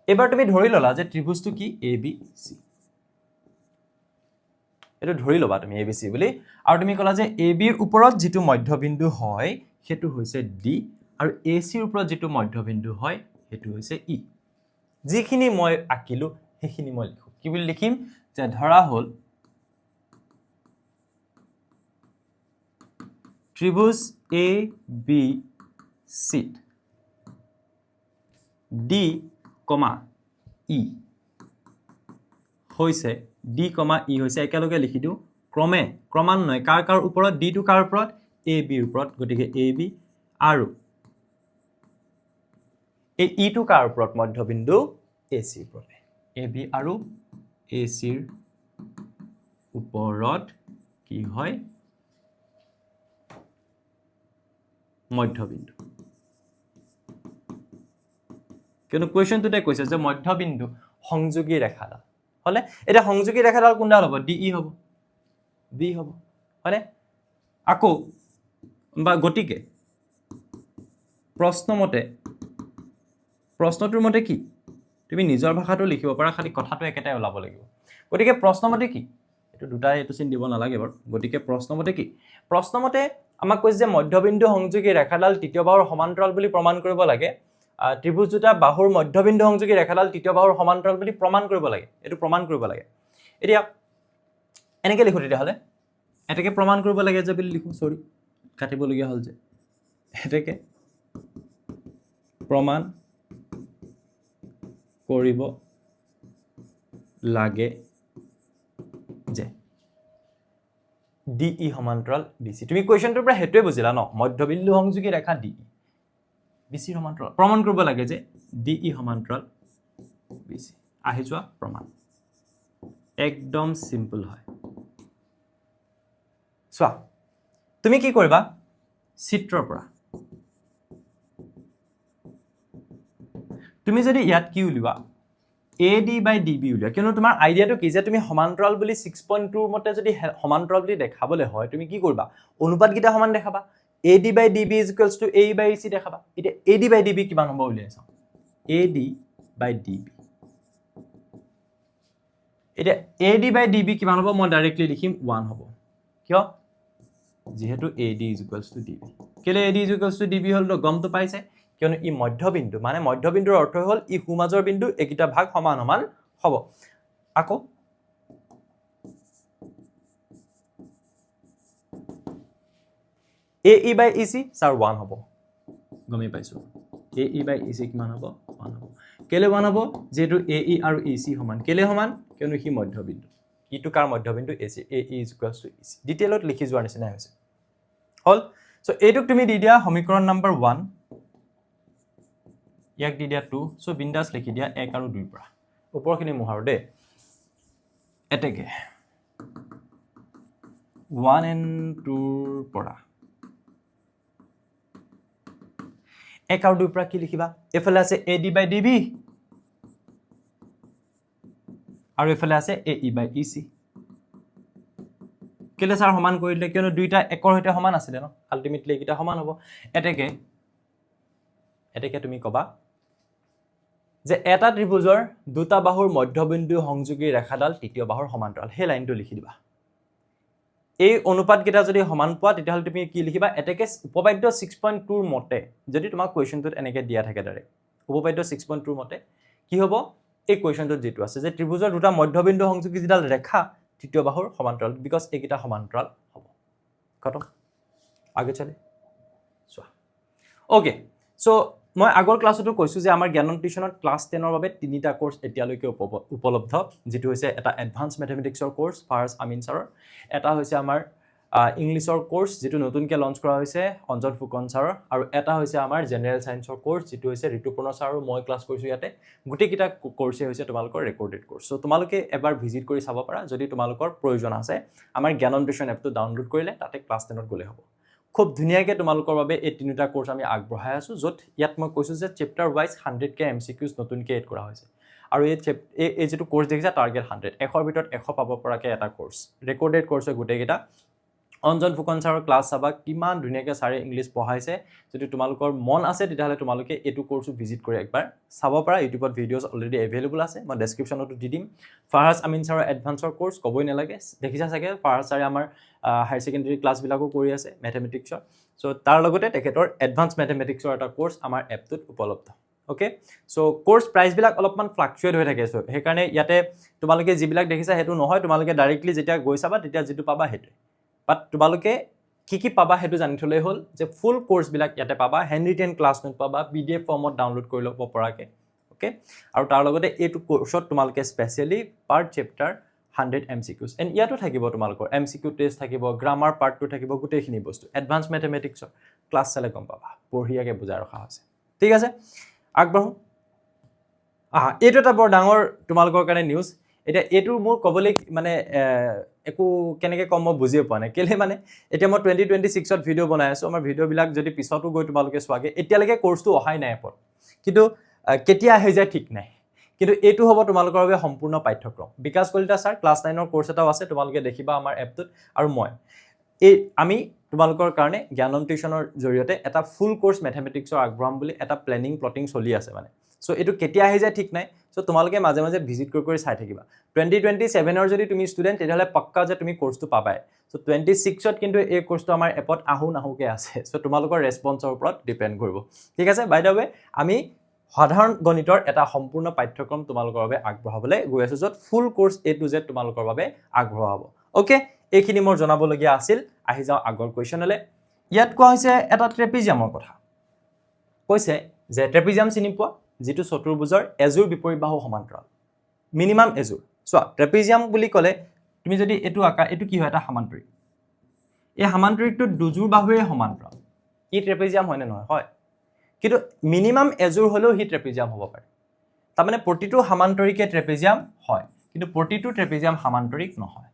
এবাৰ তুমি ধৰি ললা যে ত্ৰিভুজটো কি ABC এটো ধৰি লবা তুমি ABC বুলি আৰু তুমি কলা যে AB ৰ ওপৰত যেটো মধ্যবিন্দু হয় হেতু হৈছে D আৰু AC ৰ ওপৰত যেটো মধ্যবিন্দু হয় হেতু হৈছে E যিখিনি মই আকিলো হেখিনি মই লিখো কি বুলি লিখিম যে ধৰা হল ত্ৰিভুজ ABC D, E হৈছে D, E হৈছে একেলগে লিখি দিও ক্ৰমান্বয়ে কাৰ ওপৰত D টো কাৰ ওপৰত AB ৰ ওপৰত গতিকে AB আৰু এই E টো কাৰ ওপৰত মধ্যবিন্দু AC ৰ ওপৰত AB আৰু AC ৰ ওপৰত কি হয় মধ্যবিন্দু কিয়নো কোৱেশ্চনটোতে কৈছে যে মধ্যবিন্দু সংযোগী ৰেখাডাল হলে এটা সংযোগী ৰেখাডাল কোনডাল হ'ব DE হ'ব B হ'ব হলে আকৌ বা গতিকে প্ৰশ্নটোৰ মতে কি তুমি নিজৰ ভাষাটো লিখিব পাৰা খালি কথাটো একেটাই ওলাব লাগিব গতিকে প্ৰশ্নমতে কি এটো দুটাই এটো চিন দিব নালাগে বাৰু গতিকে প্ৰশ্নমতে কি প্ৰশ্নমতে আমাক কৈছে যে মধ্যবিন্দু সংযোগী ৰেখাডাল তৃতীয় বাহুৰ সমান্তৰাল বুলি প্ৰমাণ কৰিব লাগে ত্ৰিভুজ দুটা বাহুৰ মধ্যবিন্দু সংযোগী ৰেখাডাল তৃতীয় বাহুৰ সমান্তৰাল বুলি প্ৰমাণ কৰিব লাগে এটো প্ৰমাণ কৰিব লাগে এতিয়া এনেকে লিখো তেতিয়া হলে এটাকে প্ৰমাণ কৰিব লাগে যে বুলি লিখো সৰি কাটিব লগিয়া হল যে এটাকে প্ৰমাণ কৰিব লাগে যে DE সমান্তৰাল BC তুমি কোৱেশ্চনটোৰ পৰা হেতুৱে বুজিলা ন মধ্যবিন্দু সংযোগী ৰেখা DE BC সমান্তৰাল প্ৰমাণ কৰিব লাগে যে DE সমান্তৰাল BC আহি যোৱা প্ৰমাণ একদম সিম্পল হয় সোৱা তুমি কি কৰিবা চিত্ৰৰ পৰা তুমি যদি ইয়াত কি উলিবা AD by DB উলিয়া কিয়নো তোমাৰ আইডিয়াটো কি যে তুমি সমান্তৰাল বুলি 6.2 মতে যদি সমান্তৰাল বুলি দেখাবলে হয় তুমি কি কৰিবা অনুপাত গিটা সমান দেখাবা AD by DB is equals to AE by EC দেখাবা এতিয়া AD by DB কিমান হ'ব উলিয়াই চাও AD by DB এতিয়া AD by DB কিমান হ'ব মই ডাইৰেক্টলি লিখিম 1 হ'ব কিয় যেহেতু AD is equals to DB কেলে AD is equals to DB হল তো গমটো পাইছে কিয়নো ই মধ্যবিন্দু মানে মধ্যবিন্দুৰ অৰ্থ হল ই হুমাজৰ বিন্দু একিটা ভাগ সমান সমান হ'ব আকৌ AE by EC স্যাৰ 1 হ'ব গমি পাইছো AE by EC কিমান হ'ব 1 হ'ব কেলে 1 হ'ব যেহেতু AE আৰু EC সমান কেলে সমান কিয়নো হি মধ্যবিন্দু ইটো কাৰ মধ্যবিন্দু AC AE is equals to EC ডিটেইলত লিখি যোৱাৰ নিচিনা হৈছে হল সো এইটোক তুমি দি দিয়া সমীকৰণ নম্বৰ 1 ইয়াক দি দিয়া 2 সো বিন্দাস লিখি দিয়া 1 আৰু 2 পৰা ওপৰখিনি মুহাৰো দে এটেকে 1 and 2 পৰা 1 আৰু 2 পৰা কি লিখিবা এফালে আছে AD/DB আৰু এফালে আছে AE/EC কেলে স্যাৰ সমান কৰি দিলে কিয়নো দুইটা একৰ সৈতে সমান আছিল ন আলটিমেটলি এইটা সমান হ'ব এতেকে তুমি কবা যে এটা ত্ৰিভুজৰ দুটা বাহুৰ মধ্যবিন্দু সংযোগী ৰেখাডাল তৃতীয় বাহুৰ সমান্তৰাল সেই লাইনটো লিখি দিবা এই অনুপাত কেইটা যদি সমান পোৱা তেতিয়া হলে তুমি কি লিখিবা এতেকে উপপাদ্য 6.2 ৰ মতে যদি তোমাক কোৱেশ্চনটোত এনেকে দিয়া থাকে ডাইৰেক্ট উপপাদ্য 6.2 ৰ মতে কি হ'ব এই কোৱেশ্চনটোত যেটো আছে যে ত্ৰিভুজৰ দুটা মধ্যবিন্দু সংযোগী যিডাল ৰেখা তৃতীয় বাহুৰ সমান্তৰাল বিকজ এইকেইটা সমান্তৰাল হ'ব খতম আগে চলে চোৱা ওকে সো মই আগৰ ক্লাছতো কৈছো যে আমাৰ জ্ঞান টিউচনত ক্লাছ 10 ৰ বাবে তিনিটা কোৰ্স এতিয়ালৈকে উপলব্ধ যেটো হৈছে এটা এডভান্স ম্যাথমেটিক্সৰ কোৰ্স ফাৰছ আমিন ছাৰৰ এটা হৈছে আমাৰ ইংলিছৰ কোৰ্স যেটো নতুনকৈ লঞ্চ কৰা হৈছে অঞ্জন ফুকন ছাৰৰ আৰু এটা হৈছে আমাৰ জেনাৰেল সায়েন্সৰ কোৰ্স যেটো হৈছে ঋতুপৰ্ণ ছাৰ আৰু মই ক্লাছ কৰিছো ইয়াতে গুটেকিটা কোৰ্সে হৈছে তোমালোকৰ ৰেকৰ্ডেড কোৰ্স সো তোমালোকে এবাৰ ভিজিট কৰি চাব পাৰা যদি তোমালোকৰ প্ৰয়োজন আছে আমাৰ জ্ঞান টিউচন এপটো ডাউনলোড কৰিলে তাতে ক্লাছ 10 ত গলে হ'ব খুব ধুনিয়াকে তোমালোকৰ বাবে এই তিনিটা কোৰ্স আমি আগবঢ়াই আছো যত ইয়াত মই কৈছো যে চেপ্টাৰ ওয়াইজ 100 কে এমসিকিউজ নতুনকৈ এড কৰা হৈছে আৰু এই যেটো কোৰ্স দেখিছা টাৰ্গেট 100 100 ৰ ভিতৰত 100 পাব পৰাকে এটা কোৰ্স ৰেকৰ্ডেড কোৰ্স গুটেকিটা অঞ্জন ফুকন ছাৰৰ ক্লাছ চাবা কিমান ধুনিয়াকে ছাৰে ইংলিছ পঢ়াইছে যদি তোমালোকৰ মন আছে তেতিয়াহলে তোমালোকে এটো কোৰ্সো ভিজিট কৰি একবাৰ চাব পাৰা ইউটিউবত ভিডিওস অলৰেডি এভেইলেবল আছে মই ডেসক্ৰিপচনতো দি দিম ফাৰহাছ আমিন ছাৰৰ এডভান্সৰ কোৰ্স কবই নালাগে দেখিছা চাগে ফাৰহাছ ছাৰে আমাৰ হায়াৰ সেকেন্ডাৰী ক্লাছ বিলাকো কৰি আছে ম্যাথমেটিক্সৰ সো তাৰ লগতে তেখেতৰ এডভান্স ম্যাথমেটিক্সৰ এটা কোৰ্স আমাৰ এপটোত উপলব্ধ ওকে সো কোৰ্স প্ৰাইস বিলাক অলপমান ফ্লাকচুৱেট হৈ থাকে সো হেকাৰণে ইয়াতে তোমালোকে যিবিলাক দেখিছা হেতু নহয় তোমালোকে ডাইৰেক্টলি যেতিয়া গৈ চাবা তেতিয়া যেটো পাবা হেতু বাট তোমালোকে কি পাবা হেতু জানি থলে হল যে ফুল কোৰ্স বিলাক ইয়াতে পাবা হেণ্ড ৰিটেন ক্লাছ নোট পাবা PDF ফৰ্মত ডাউনলোড কৰি ল'ব পৰাকে ওকে আৰু তাৰ লগতে এটো কোৰ্সত তোমালোকে specially per chapter 100 MCQs and ইয়াতো থাকিব তোমালোকৰ MCQ টেষ্ট থাকিব গ্ৰামাৰ পাৰ্টটো থাকিব গুটেখিনি বস্তু এডভান্স ম্যাথমেটিক্সৰ ক্লাছ চালে গম পাবা পঢ়িয়াকে বুজাই ৰখা আছে ঠিক আছে আগবাঢ়ো এটো এটা বৰ ডাঙৰ তোমালোকৰ কাৰণে নিউজ এটা এটো মোৰ কবলে মানে একো কেনেকে কম মই বুজিয়ে পোৱা নাই কেলে মানে এটা মই 2026 ত ভিডিও বনাই আছো আমাৰ ভিডিও বিলাক যদি পিছতো গৈ তোমালোকে সোৱাগে এতিয়ালৈকে কোৰ্সটো অহাই নাই এপত কিন্তু কেতিয়া হৈ যায় ঠিক নাই কিন্তু এটো হ'ব তোমালোকৰ বাবে সম্পূৰ্ণ পাঠ্যক্ৰম বিকাশ কলিতা স্যাৰ ক্লাছ 9 ৰ কোৰ্স এটাও আছে তোমালোকে দেখিবা আমাৰ এপটোত আৰু মই আমি তোমালোকৰ কাৰণে জ্ঞান টিউচনৰ জৰিয়তে এটা ফুল কোৰ্স ম্যাথমেটিক্সৰ আগবঢ়াম বুলি এটা প্ল্যানিং প্লটিং চলি আছে মানে সো এটো কেতিয়া হৈ যায় ঠিক নাই সো তোমালোকে মাজে মাজে ভিজিট কৰি চাই থাকিবা 2027 ৰ যদি তুমি ষ্টুডেন্ট তেতিয়াহলে পাক্কা যে তুমি কোৰ্সটো পাবাই সো 26 ত কিন্তু এই কোৰ্সটো আমাৰ এপত নাহুকে আছে সো তোমালোকৰ ৰেসপন্সৰ ওপৰত ডিপেন্ড কৰিব ঠিক আছে বাই দা ৱে আমি সাধাৰণ গণিতৰ এটা সম্পূৰ্ণ পাঠ্যক্ৰম তোমালোকৰ বাবে আগবঢ়াবলৈ গৈ আছো যত ফুল কোৰ্স A to Z তোমালোকৰ বাবে আগবঢ়া হ'ব ওকে এইখিনি মোৰ জনাবলগীয়া আছিল আহি যাও আগৰ কোৱেশ্চনলে ইয়াত কোৱা হৈছে এটা ট্ৰেপিজিয়ামৰ কথা কৈছে যে ট্ৰেপিজিয়াম চিনি পোৱা যেটো চতুৰ্ভুজৰ এজুৰ বিপৰীত বাহু সমান্তৰাল মিনিমাম এজুৰ সো ট্ৰেপিজিয়াম বুলি ক'লে তুমি যদি এটো আকা এটো কি হয় এটা সমান্তৰিক এই সমান্তৰিকটো দুজুৰ বাহুৰে সমান্তৰাল ই ট্ৰেপিজিয়াম হয় নে নহয় হয় কিন্তু মিনিমাম এজুৰ হলেও হি ট্ৰেপিজিয়াম হ'ব পাৰে তাৰ মানে প্ৰতিটো সমান্তৰিকে ট্ৰেপিজিয়াম হয় কিন্তু প্ৰতিটো ট্ৰেপিজিয়াম সমান্তৰিক নহয়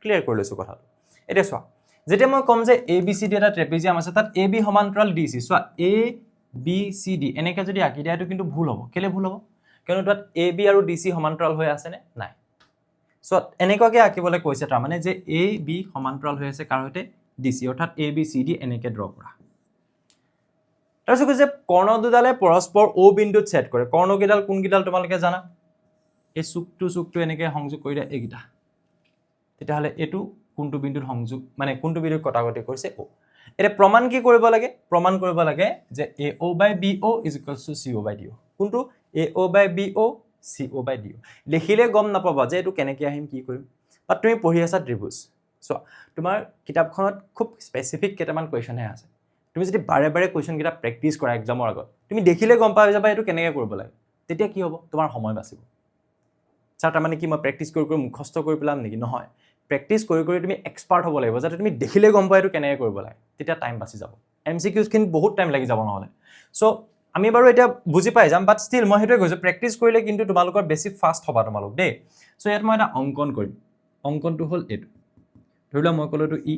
ক্লিয়াৰ কৰি লৈছো কথাটো এটা চোৱা যেতিয়া মই কম যে ABCD এটা ট্ৰেপিজিয়াম আছে তাত AB সমান্তৰাল DC চোৱা ABCD এনেকা যদি আকি দিয়া এটো কিন্তু ভুল হ'ব কেলে ভুল হ'ব কিয়নো তাত AB আৰু DC সমান্তৰাল হৈ আছে নে নাই সো এনেকাকে আকিবলৈ কৈছে তাৰ মানে যে AB সমান্তৰাল হৈ আছে কাৰ হৈতে DC অৰ্থাৎ ABCD এনেকে ড্ৰ কৰা তাৰপিছত যে কৰ্ণ দুডালে পৰস্পৰ O বিন্দুত ছেদ কৰে কৰ্ণ কিডাল কোন কিডাল তোমালোকে জানা এই চুকটো এনেকে সংযোগ কৰি দিয়া এইগিটা তেতিয়াহলে এটো কোনটো বিন্দুত সংযোগ মানে কোনটো বিন্দুত কটাকটি কৰিছে O এটা প্ৰমাণ কি কৰিব লাগে প্ৰমাণ কৰিব লাগে যে AO/BO = CO/DO কোনটো AO/BO CO/DO লিখিলে গম নাপাবা যে এটো কেনেকৈ আহিম কি কৰিম বাট তুমি পঢ়ি আছা ত্ৰিভুজ সো তোমাৰ কিতাপখনত খুব স্পেসিফিক কেটামান কোৱেশ্চন আছে তুমি যদি বাৰে বাৰে কোৱেশ্চন কিটা প্ৰেক্টিস কৰা এক্সামৰ আগত তুমি দেখিলে গম পাই যাবা এটো কেনেকৈ কৰিব লাগে তেতিয়া কি হ'ব তোমাৰ সময় বাচিব স্যাৰ তাৰ মানে কি মই প্ৰেক্টিস কৰি মুখস্থ কৰি পেলাম নেকি নহয় প্ৰেক্টিস কৰি তুমি এক্সপাৰ্ট হ'ব লাগিব যাতে তুমি দেখিলে গম পাই এটো কেনেকৈ কৰিব লাগে তেতিয়া টাইম বাচি যাব MCQs খিনি বহুত টাইম লাগি যাব নহলে সো আমি বাৰু এটা বুজি পাই যাম বাট ষ্টিল মই হেতু কৈছো প্ৰেক্টিস কৰিলে কিন্তু তোমালোকৰ বেছি ফাস্ট হ'ব তোমালোক দে সো ইয়াত মই এটা অঙ্কন কৰিম অঙ্কনটো হল এটো ধৰিলা মই কলটো E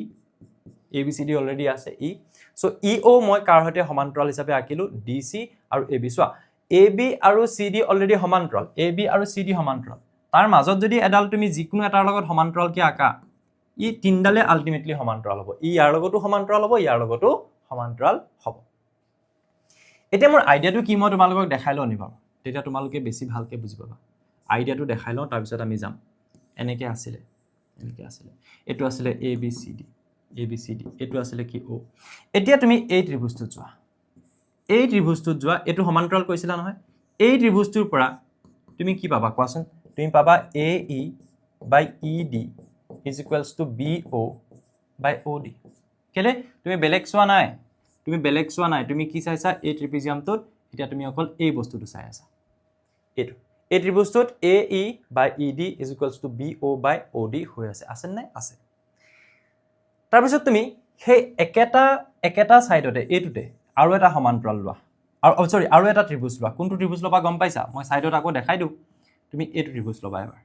ABCD অলৰেডি আছে ই সো EO মই কাৰ সৈতে সমান্তৰাল হিচাপে আঁকিলো DC আৰু AB চোৱা AB আৰু CD অলৰেডি সমান্তৰাল AB আৰু CD সমান্তৰাল তাৰ মাজত যদি এডাল তুমি যিকোনো এটাৰ লগত সমান্তৰাল কি আঁকা ই তিনডালে আলটিমেটলি সমান্তৰাল হ'ব ই ইয়াৰ লগতো সমান্তৰাল হ'ব ইয়াৰ লগতো সমান্তৰাল হ'ব এতিয়া মোৰ আইডিয়াটো কি মই তোমালোকক দেখাই লওঁ নিবা তেতিয়া তোমালোকে বেছি ভালকে বুজি পাবা আইডিয়াটো দেখাই লওঁ তাৰ পিছত আমি যাম এনেকে আছিলে এটো আছিলে ABCD এটো আছিলে কি O এতিয়া তুমি এই ত্ৰিভুজটোত যোৱা এটো সমান্তৰাল কৈছিলা নহয় এই ত্ৰিভুজটোৰ পৰা তুমি কি পাবা কোৱাচোন তুমি পাবা AE by ED is equals to BO by OD কেলে তুমি বেলেগ চোৱা নাই তুমি কি চাইছা এই ট্ৰিপিজিয়ামটোত এতিয়া তুমি অকল এই বস্তুটো চাই আছা এটো এই ত্ৰিভুজটোত AE by ED is equals to BO by OD হৈ আছে নাই আছে তাৰ পিছত তুমি সেই একেটা সাইডতে এইটোতে আৰু এটা সমান্তৰাল লোৱা আৰু এটা ত্ৰিভুজ লোৱা কোনটো ত্ৰিভুজ লবা গম পাইছা মই সাইডত আকৌ দেখাই দিও তুমি এইটো ত্ৰিভুজ লবা এবাৰ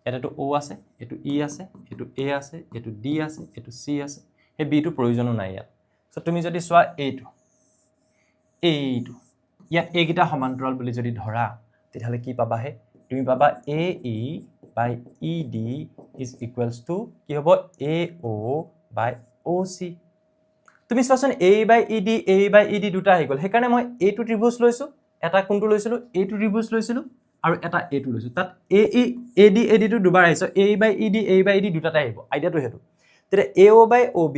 এটাটো O আছে এটো E আছে এটো A আছে এটো D আছে এটো C আছে এই B টো প্ৰয়োজনো নাই ইয়াত সো তুমি যদি চোৱা এইটো ইয়াত এই গিটা সমান্তৰাল বুলি যদি ধৰা তেতিয়াহলে কি পাবা হে তুমি পাবা AE by ED is equals to কি হ'ব AO by OC তুমি চোৱাচোন AE by ED দুটা আহি গল হেকাৰণে মই এইটো ত্ৰিভুজ লৈছো এটা কোনটো লৈছিলো এইটো ত্ৰিভুজ লৈছিলো আৰু এটা এইটো লৈছো তাত AD টো দুবাৰ আহিছে AE by ED দুটাতে আহিব আইডিয়াটো হেতু তেতিয়া AO by OB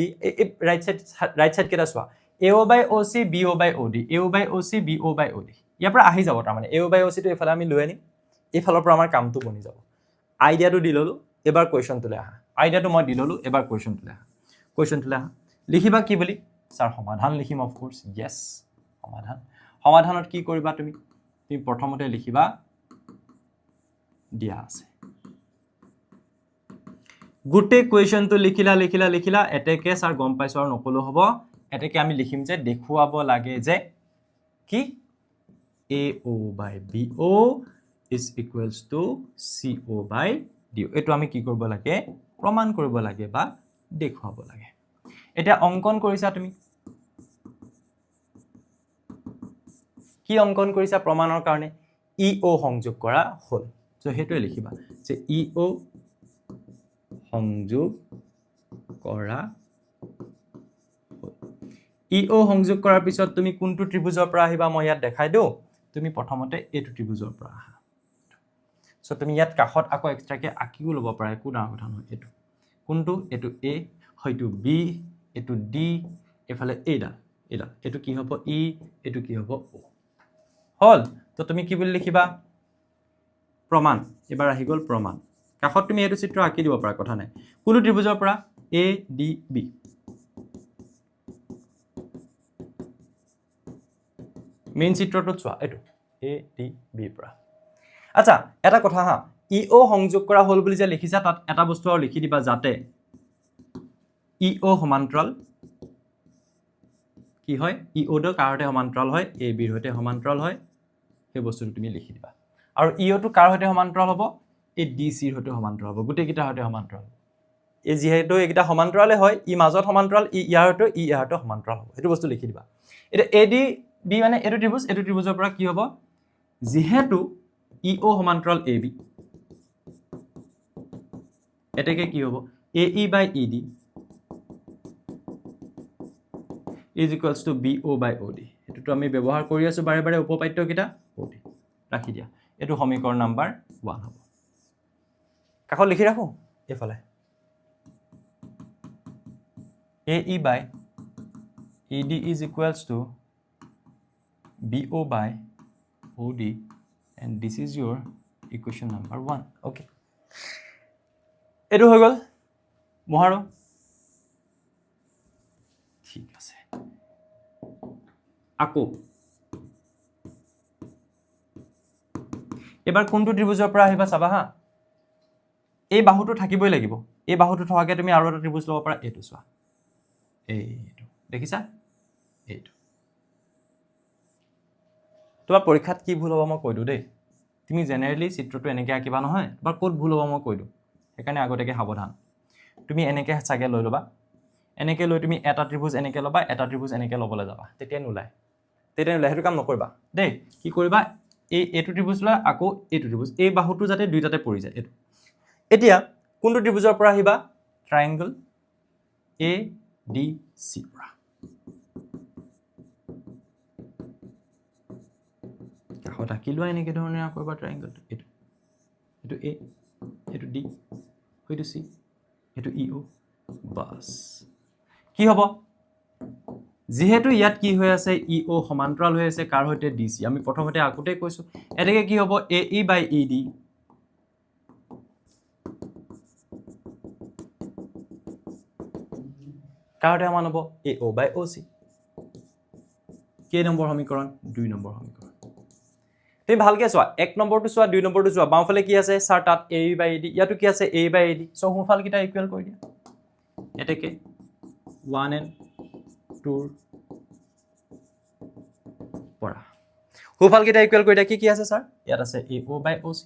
right side কেটা চোৱা AO by OC BO by OD AO by OC BO by OD ইয়াৰ পৰা আহি যাব তাৰ মানে AO by OC টো এফালে আমি লৈ আনিম এফালৰ পৰা আমাৰ কামটো বনি যাব আইডিয়াটো দি ললো এবাৰ কোৱেশ্চন তুলে আহা আইডিয়াটো মই দি ললো এবাৰ কোৱেশ্চন তুলে আহা লিখিবা কি বুলি স্যাৰ সমাধান লিখিম অফ কোৰ্স ইয়েস সমাধানত কি কৰিবা তুমি প্ৰথমতে লিখিবা দিয়া আছে গুটে কোৱেশ্চনটো লিখিলা এটেকে স্যাৰ গম পাইছো আৰু নকলো হ'ব এটেকে আমি লিখিম যে দেখুৱাব লাগে যে কি AO by BO is equals to CO by DO এটো আমি কি কৰিব লাগে প্ৰমাণ কৰিব লাগে বা দেখুৱাব লাগে এটা অঙ্কন কৰিছা তুমি কি অঙ্কন কৰিছা প্ৰমাণৰ কাৰণে EO সংযোগ কৰা হল সো হেতুৱে লিখিবা যে EO সংযোগ কৰা EO সংযোগ কৰাৰ পিছত তুমি কোনটো ত্ৰিভুজৰ পৰা আহিবা মই ইয়াত দেখাই দিও তুমি প্ৰথমতে এইটো ত্ৰিভুজৰ পৰা আহা সো তুমি ইয়াত কাখত আকৌ এক্সট্ৰাকে আকিও লব পাৰা একো ডাঙৰ কথা নহয় এটো কোনটো এটো A হয়তো B এটো D এফালে এইডাল এটো কি হ'ব E এটো কি হ'ব O হল তো তুমি কি বুলি লিখিবা প্ৰমাণ এবাৰ আহি গল প্ৰমাণ কাখত তুমি এটো চিত্ৰ আকি দিব পাৰা কথা নাই কোনটো ত্ৰিভুজৰ পৰা A D B মেইন চিত্ৰটো চোৱা এটো A D B পৰা আচ্ছা এটা কথা হা EO সংযোগ কৰা হল বুলি যে লিখিছা তাত এটা বস্তু আৰু লিখি দিবা যাতে EO সমান্তৰাল কি হয় EO ৰ কাৰতে সমান্তৰাল হয় AB ৰ সৈতে সমান্তৰাল হয় সেই বস্তুটো তুমি লিখি দিবা আৰু EO টো কাৰ সৈতে সমান্তৰাল হ'ব এই DC ৰ সৈতে সমান্তৰাল হ'ব গুটে কিটা সৈতে সমান্তৰাল এই যেহেতু এইটা সমান্তৰালে হয় ই মাজত সমান্তৰাল ই ইয়াৰটো সমান্তৰাল হ'ব এটো বস্তু লিখি দিবা এটা AD B মানে এটো ত্ৰিভুজৰ পৰা কি হ'ব যেহেতু EO সমান্তৰাল AB এটাকে কি হ'ব AE by ED is equals to BO by OD এটো আমি ব্যৱহাৰ কৰি আছো বাৰে উপপাদ্য কিটা OD ৰাখি দিয়া এটো সমীকৰণ নাম্বাৰ 1 হ'ব কাকত লিখি ৰাখো এফালে AE by ED is equals to BO by OD and this is your equation number 1 okay এটো হৈ গল মহাৰো ঠিক আছে আকো এবাৰ কোনটো ত্ৰিভুজৰ পৰা আহিবা চাবা হা এই বাহুটো থাকিবই লাগিব এই বাহুটো থকাকে তুমি আৰু এটা ত্ৰিভুজ লব পাৰা এটো চোৱা এইটো দেখিছা এইটো তোমাৰ পৰীক্ষাত কি ভুল হ'ব মই কৈ দিও দেই তুমি জেনাৰেলি চিত্ৰটো এনেকৈ আঁকিবা নহয় বা ক'ত ভুল হ'ব মই কৈ দিও সেইকাৰণে আগতেকে সাৱধান তুমি এনেকৈ চাগে লৈ ল'বা এনেকৈ লৈ তুমি এটা ত্ৰিভুজ এনেকৈ ল'বা এটা ত্ৰিভুজ এনেকৈ ল'বলৈ যাবা তেতিয়া নোলায় সেইটো কাম নকৰিবা দেই কি কৰিবা এইটো ত্ৰিভুজ লৈ আকৌ এইটো ত্ৰিভুজ এই বাহুটো যাতে দুইটাতে পৰি যায় এইটো এতিয়া কোনটো ত্ৰিভুজৰ পৰা আহিবা ট্ৰায়াঙ্গল ADC পৰা কাষত আঁকি লোৱা এনেকৈ ধৰণে কৰিবা ট্ৰায়াঙ্গলটো এইটো A এইটো D এইটো C এইটো EO বাস কি হ'ব যেহেতু ইয়াত কি হৈ আছে EO সমান্তৰাল হৈ আছে কাৰ হৈতে DC আমি প্ৰথমতে আগতে কৈছো এটাকে কি হ'ব AE by ED কাৰ হৈতে সমান হ'ব AO by OC কেই নম্বৰ সমীকৰণ 2 নম্বৰ সমীকৰণ তুমি ভালকে চোৱা 1 নম্বৰটো চোৱা 2 নম্বৰটো চোৱা বাওঁফালে কি আছে স্যাৰ তাত AE by ED ইয়াতো কি আছে A by ED সো সোঁফাল কিটা ইকুৱেল কৰি দিয়া এটাকে 1 and 2 পৰা সোঁফাল কিটা ইকুৱেল কৰি দিয়া কি আছে স্যাৰ ইয়াত আছে AO by OC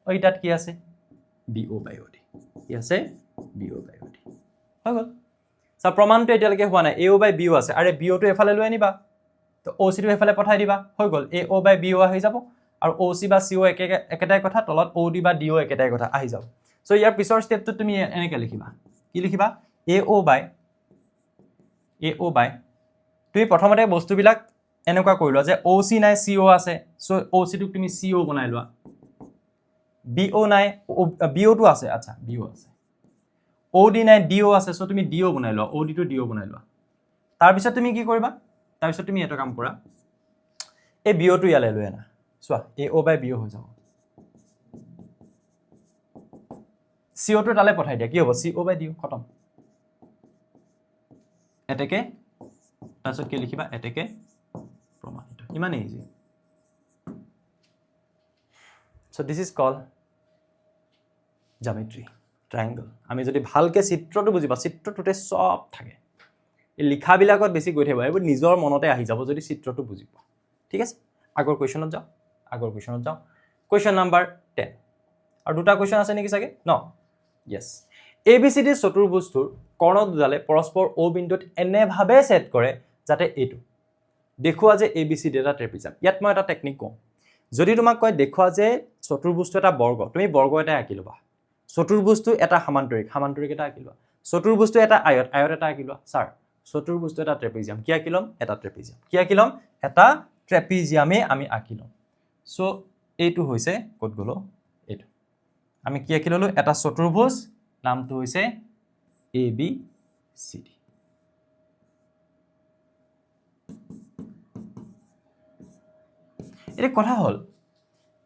ওইটাত কি আছে BO by OD কি আছে BO by OD হৈ গল স্যাৰ প্ৰমাণটো এতিয়ালৈকে হোৱা নাই AO by BO আছে আৰে BO টো এফালে লৈ আনিবা তো OC টো এফালে পঠাই দিবা হৈ গল AO by BO হৈ যাব আৰু OC বা CO একেটাই কথা তলত OD বা DO একেটাই কথা আহি যাব সো ইয়াৰ পিছৰ স্টেপটো তুমি এনেকৈ লিখিবা কি লিখিবা AO by তুমি প্ৰথমতে বস্তুবিলাক এনেকুৱা কৰি লোৱা যে OC নাই CO আছে সো OC টো তুমি CO বনাই লোৱা BO নাই BO টো আছে আচ্ছা BO আছে OD নাই DO আছে সো তুমি DO বনাই লোৱা OD টো DO বনাই লোৱা তাৰ পিছত তুমি কি কৰিবা তাৰ পিছত তুমি এটা কাম কৰা এই BO টো ইয়ালে লৈ আনা চোৱা AO by BO হৈ যাব CO টো তালে পঠাই দিয়া কি হ'ব CO by DO খতম এটাকে তাৰপিছত কি লিখিবা এটাকে প্ৰমাণিত ইমান easy so this is called geometry triangle আমি যদি ভালকে চিত্ৰটো বুজিবা চিত্ৰটোতে সব থাকে এই লিখাবিলাকত বেছি গৈ থাকিবা এইবোৰ নিজৰ মনতে আহি যাব যদি চিত্ৰটো বুজিবা ঠিক আছে আগৰ কোৱেশ্চনত যাও কোৱেশ্চন নাম্বাৰ 10 আৰু দুটা কোৱেশ্চন আছে নেকি চাগে ন yes ABCD চতুৰ্ভুজটোৰ কৰ্ণ দুডালে পৰস্পৰ O বিন্দুত এনেভাৱে সেট কৰে যাতে এইটো দেখুৱা যে ABCD এটা ট্ৰেপিজাম ইয়াত মই এটা টেকনিক কম যদি তোমাক কয় দেখুৱা যে চতুৰ্ভুজটো এটা বৰ্গ তুমি বৰ্গ এটা আঁকি লবা চতুৰ্ভুজটো এটা সমান্তৰিক এটা আঁকি লোৱা চতুৰ্ভুজটো এটা আয়ত এটা আঁকি লোৱা স্যাৰ চতুৰ্ভুজটো এটা ট্ৰেপিজিয়াম কি আঁকি লম এটা ট্ৰেপিজিয়াম কি আঁকি লম এটা ট্ৰেপিজিয়ামে আমি আঁকি লম সো এইটো হৈছে কত গলো এইটো আমি কি আঁকি ললো এটা চতুৰ্ভুজ নামটো হৈছে ABCD এটা কথা হল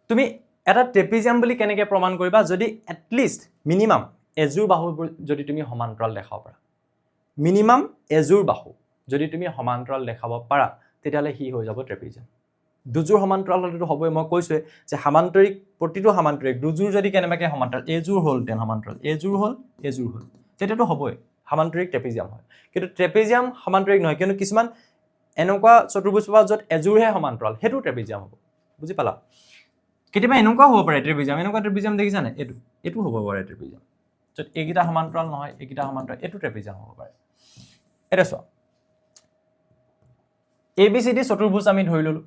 তুমি এটা ট্ৰেপিজিয়াম বুলি কেনেকৈ প্ৰমাণ কৰিবা যদি এটলিষ্ট মিনিমাম এজোৰ বাহু যদি তুমি সমান্তৰাল দেখাব পাৰা মিনিমাম এজোৰ বাহু যদি তুমি সমান্তৰাল দেখাব পাৰা তেতিয়ালে হি হৈ যাব ট্ৰেপিজিয়াম দুজোৰ সমান্তৰাল হলেতো হবই মই কৈছোৱে যে সমান্তৰিক প্ৰতিটো সমান্তৰিক দুজোৰ যদি কেনেবাকে সমান্তৰাল এজোৰ হল তেন সমান্তৰাল এজোৰ হল তেতিয়াতো হবই সমান্তৰিক ট্ৰেপিজিয়াম হয় কিন্তু ট্ৰেপিজিয়াম সমান্তৰিক নহয় কিন্তু কিছুমান এনেকুৱা চতুৰ্ভুজ পাবা যত এজোৰহে সমান্তৰাল হেতু ট্ৰেপিজিয়াম হ'ব বুজি পালা কেতিয়াবা এনেকুৱা হ'ব পাৰে ট্ৰেপিজিয়াম দেখিছানে এটো হ'ব পাৰে ট্ৰেপিজিয়াম যত এইগিটা সমান্তৰাল নহয় এইগিটা সমান্তৰাল এটো ট্ৰেপিজিয়াম হ'ব পাৰে এটা চোৱা ABCD চতুৰ্ভুজ আমি ধৰি ললো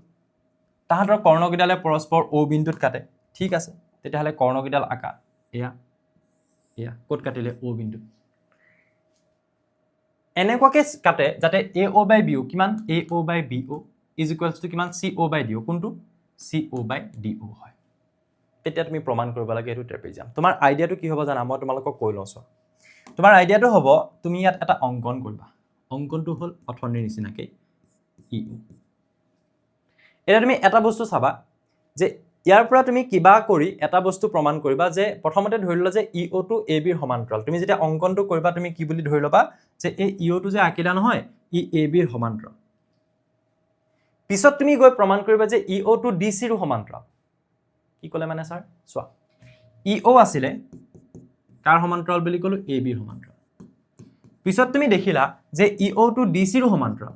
তাহাঁতৰ কৰ্ণগিডালে পৰস্পৰ O বিন্দুত কাটে ঠিক আছে তেতিয়াহলে কৰ্ণগিডাল আকা এয়া কত কাটিলে O বিন্দুত এনেকুৱাকে কাটে যাতে AO by BO কিমান AO by BO is equals to কিমান CO by DO কোনটো CO by DO হয় তেতিয়া তুমি প্ৰমাণ কৰিব লাগে এটো ট্ৰেপিজিয়াম তোমাৰ আইডিয়াটো কি হ'ব জানা মই তোমালোকক কৈ লছো তোমাৰ আইডিয়াটো হ'ব তুমি ইয়াত এটা অংকন কৰিবা অংকনটো হল অথনিৰ নিচিনাকে EO এটা তুমি এটা বস্তু চাবা যে ইয়াৰ পৰা তুমি কিবা কৰি এটা বস্তু প্ৰমাণ কৰিবা যে প্ৰথমতে ধৰি ললা যে EO টো AB ৰ সমান্তৰাল তুমি যেতিয়া অংকনটো কৰিবা তুমি কি বুলি ধৰি লবা যে এই EO টো যে আঁকিলা নহয় ই AB ৰ সমান্তৰাল পিছত তুমি গৈ প্ৰমাণ কৰিবা যে EO টো DC ৰ সমান্তৰাল কি কলে মানে স্যাৰ চোৱা EO আছিলে কাৰ সমান্তৰাল বুলি কলো AB ৰ সমান্তৰাল পিছত তুমি দেখিলা যে EO টো DC ৰ সমান্তৰাল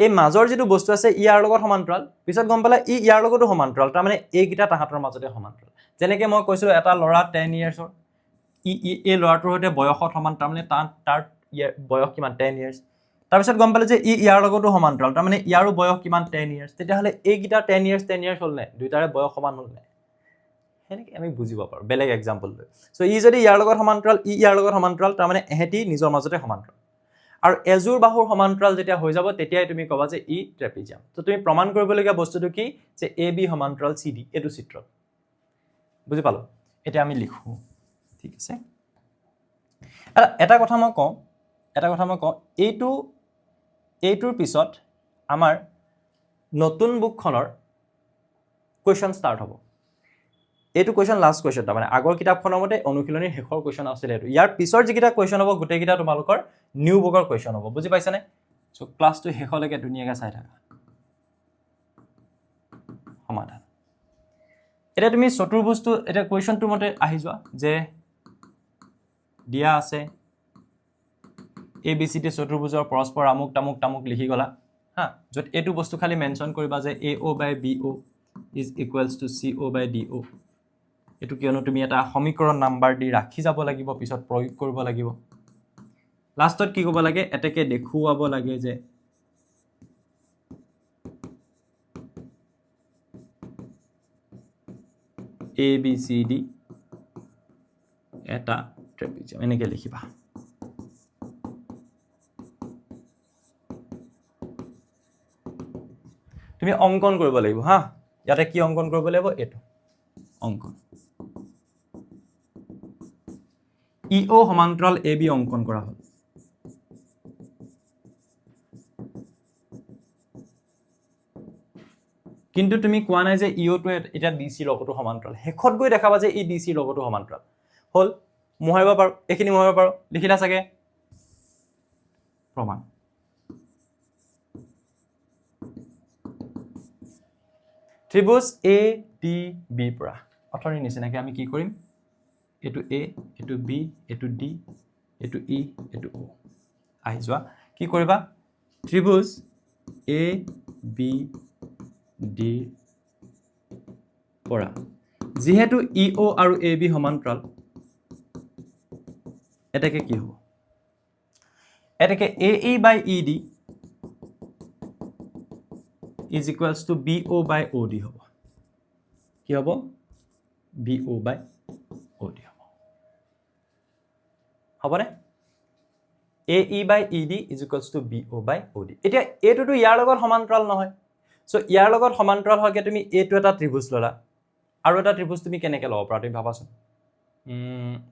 এই মাজৰ যেটো বস্তু আছে ইয়াৰ লগত সমান্তৰাল পিছত গম পালা ইয়াৰ লগতো সমান্তৰাল তাৰ মানে এই গিটা তাহাতৰ মাজতে সমান্তৰাল যেনেকৈ মই কৈছিলো এটা লৰা 10 ইয়াৰ্ছৰ এই ল'ৰাটোৰ সৈতে বয়সত সমান তাৰমানে তাৰ বয়স কিমান 10 years তাৰপিছত গম পালে যে ইয়াৰ লগতো সমান্তৰাল তাৰমানে ইয়াৰো বয়স কিমান 10 years তেতিয়াহ'লে এইকেইটা 10 years হ'ল নাই দুইটাৰে বয়স সমান হ'ল নাই হেনেকে আমি বুজিব পাৰোঁ বেলেগ এক্সাম্পল লৈ সো যদি ইয়াৰ লগত সমান্তৰাল ইয়াৰ লগত সমান্তৰাল তাৰমানে এহেতি নিজৰ মাজতে সমান্তৰাল আৰু এজোৰ বাহুৰ সমান্তৰাল যেতিয়া হৈ যাব তেতিয়াই তুমি ক'বা যে ই ট্ৰেপিজিয়াম তো তুমি প্ৰমাণ কৰিবলগীয়া বস্তুটো কি যে AB সমান্তৰাল CD এটো চিত্ৰত বুজি পালো এটা আমি লিখো ঠিক আছে এটা কথা মই কওঁ এইটোৰ পিছত আমাৰ নতুন বুকখনৰ কোৱেশ্চন ষ্টাৰ্ট হ'ব এইটো কোৱেশ্চন লাষ্ট কোৱেশ্চন তাৰমানে আগৰ কিতাপখনৰ মতে অনুশীলনীৰ শেষৰ কোৱেশ্চন আছিল এইটো ইয়াৰ পিছৰ যিকেইটা কোৱেশ্চন হ'ব গোটেইকেইটা তোমালোকৰ নিউ বুকৰ কোৱেশ্চন হ'ব বুজি পাইছানে সো ক্লাছটো শেষলৈকে ধুনীয়াকৈ চাই থাকা সমাধান এটা তুমি চতুৰ্ভুজটো এটা কোৱেশ্চনটোৰ মতে আহি যোৱা যে দিয়া আছে ABCD চতুৰ্ভুজৰ পৰস্পৰ আমুক তামুক লিখি গলা হা যত এটো বস্তু খালি মেনশন কৰিবা যে AO by BO is equals to CO by DO এটো কিয়নো তুমি এটা সমীকৰণ নাম্বাৰ দি ৰাখি যাব লাগিব পিছত প্ৰয়োগ কৰিব লাগিব লাষ্টত কি ক'ব লাগে এটাকে দেখুৱাব লাগে যে ABCD এটা ট্ৰেপিজিয়াম এনেকে লিখিবা তুমি অঙ্কন কৰিব লাগিব হা ইয়াতে কি অঙ্কন কৰিব লাগিব এটো অঙ্কন EO সমান্তৰাল AB অঙ্কন কৰা হ'ল কিন্তু তুমি কোৱা নাই যে EO টো এটা DC লগতো সমান্তৰাল হেখত গৈ দেখাবা যে ই DC লগতো সমান্তৰাল হল মোহাৰিব পাৰো এখিনি মোহাৰিব পাৰো লিখিলা চাগে প্ৰমাণ ত্ৰিভুজ ADB পৰা অথনি নিচিনাকৈ আমি কি কৰিম এটো A এটো B এটো D এটো E এটো O আহি যোৱা কি কৰিবা ত্ৰিভুজ ABD পৰা যেহেতু EO আৰু AB সমান্তৰাল এটাকে কি হ'ব এটাকে AE by ED is equals to BO by OD হ'ব কি হ'ব BO by OD হ'বনে AE by ED is equals to BO by OD এতিয়া এটোটো ইয়াৰ লগত সমান্তৰাল নহয় সো ইয়াৰ লগত সমান্তৰাল হয়কে তুমি এটো এটা ত্ৰিভুজ ললা আৰু এটা ত্ৰিভুজ তুমি কেনেকৈ লব পাৰা তুমি ভাবাচোন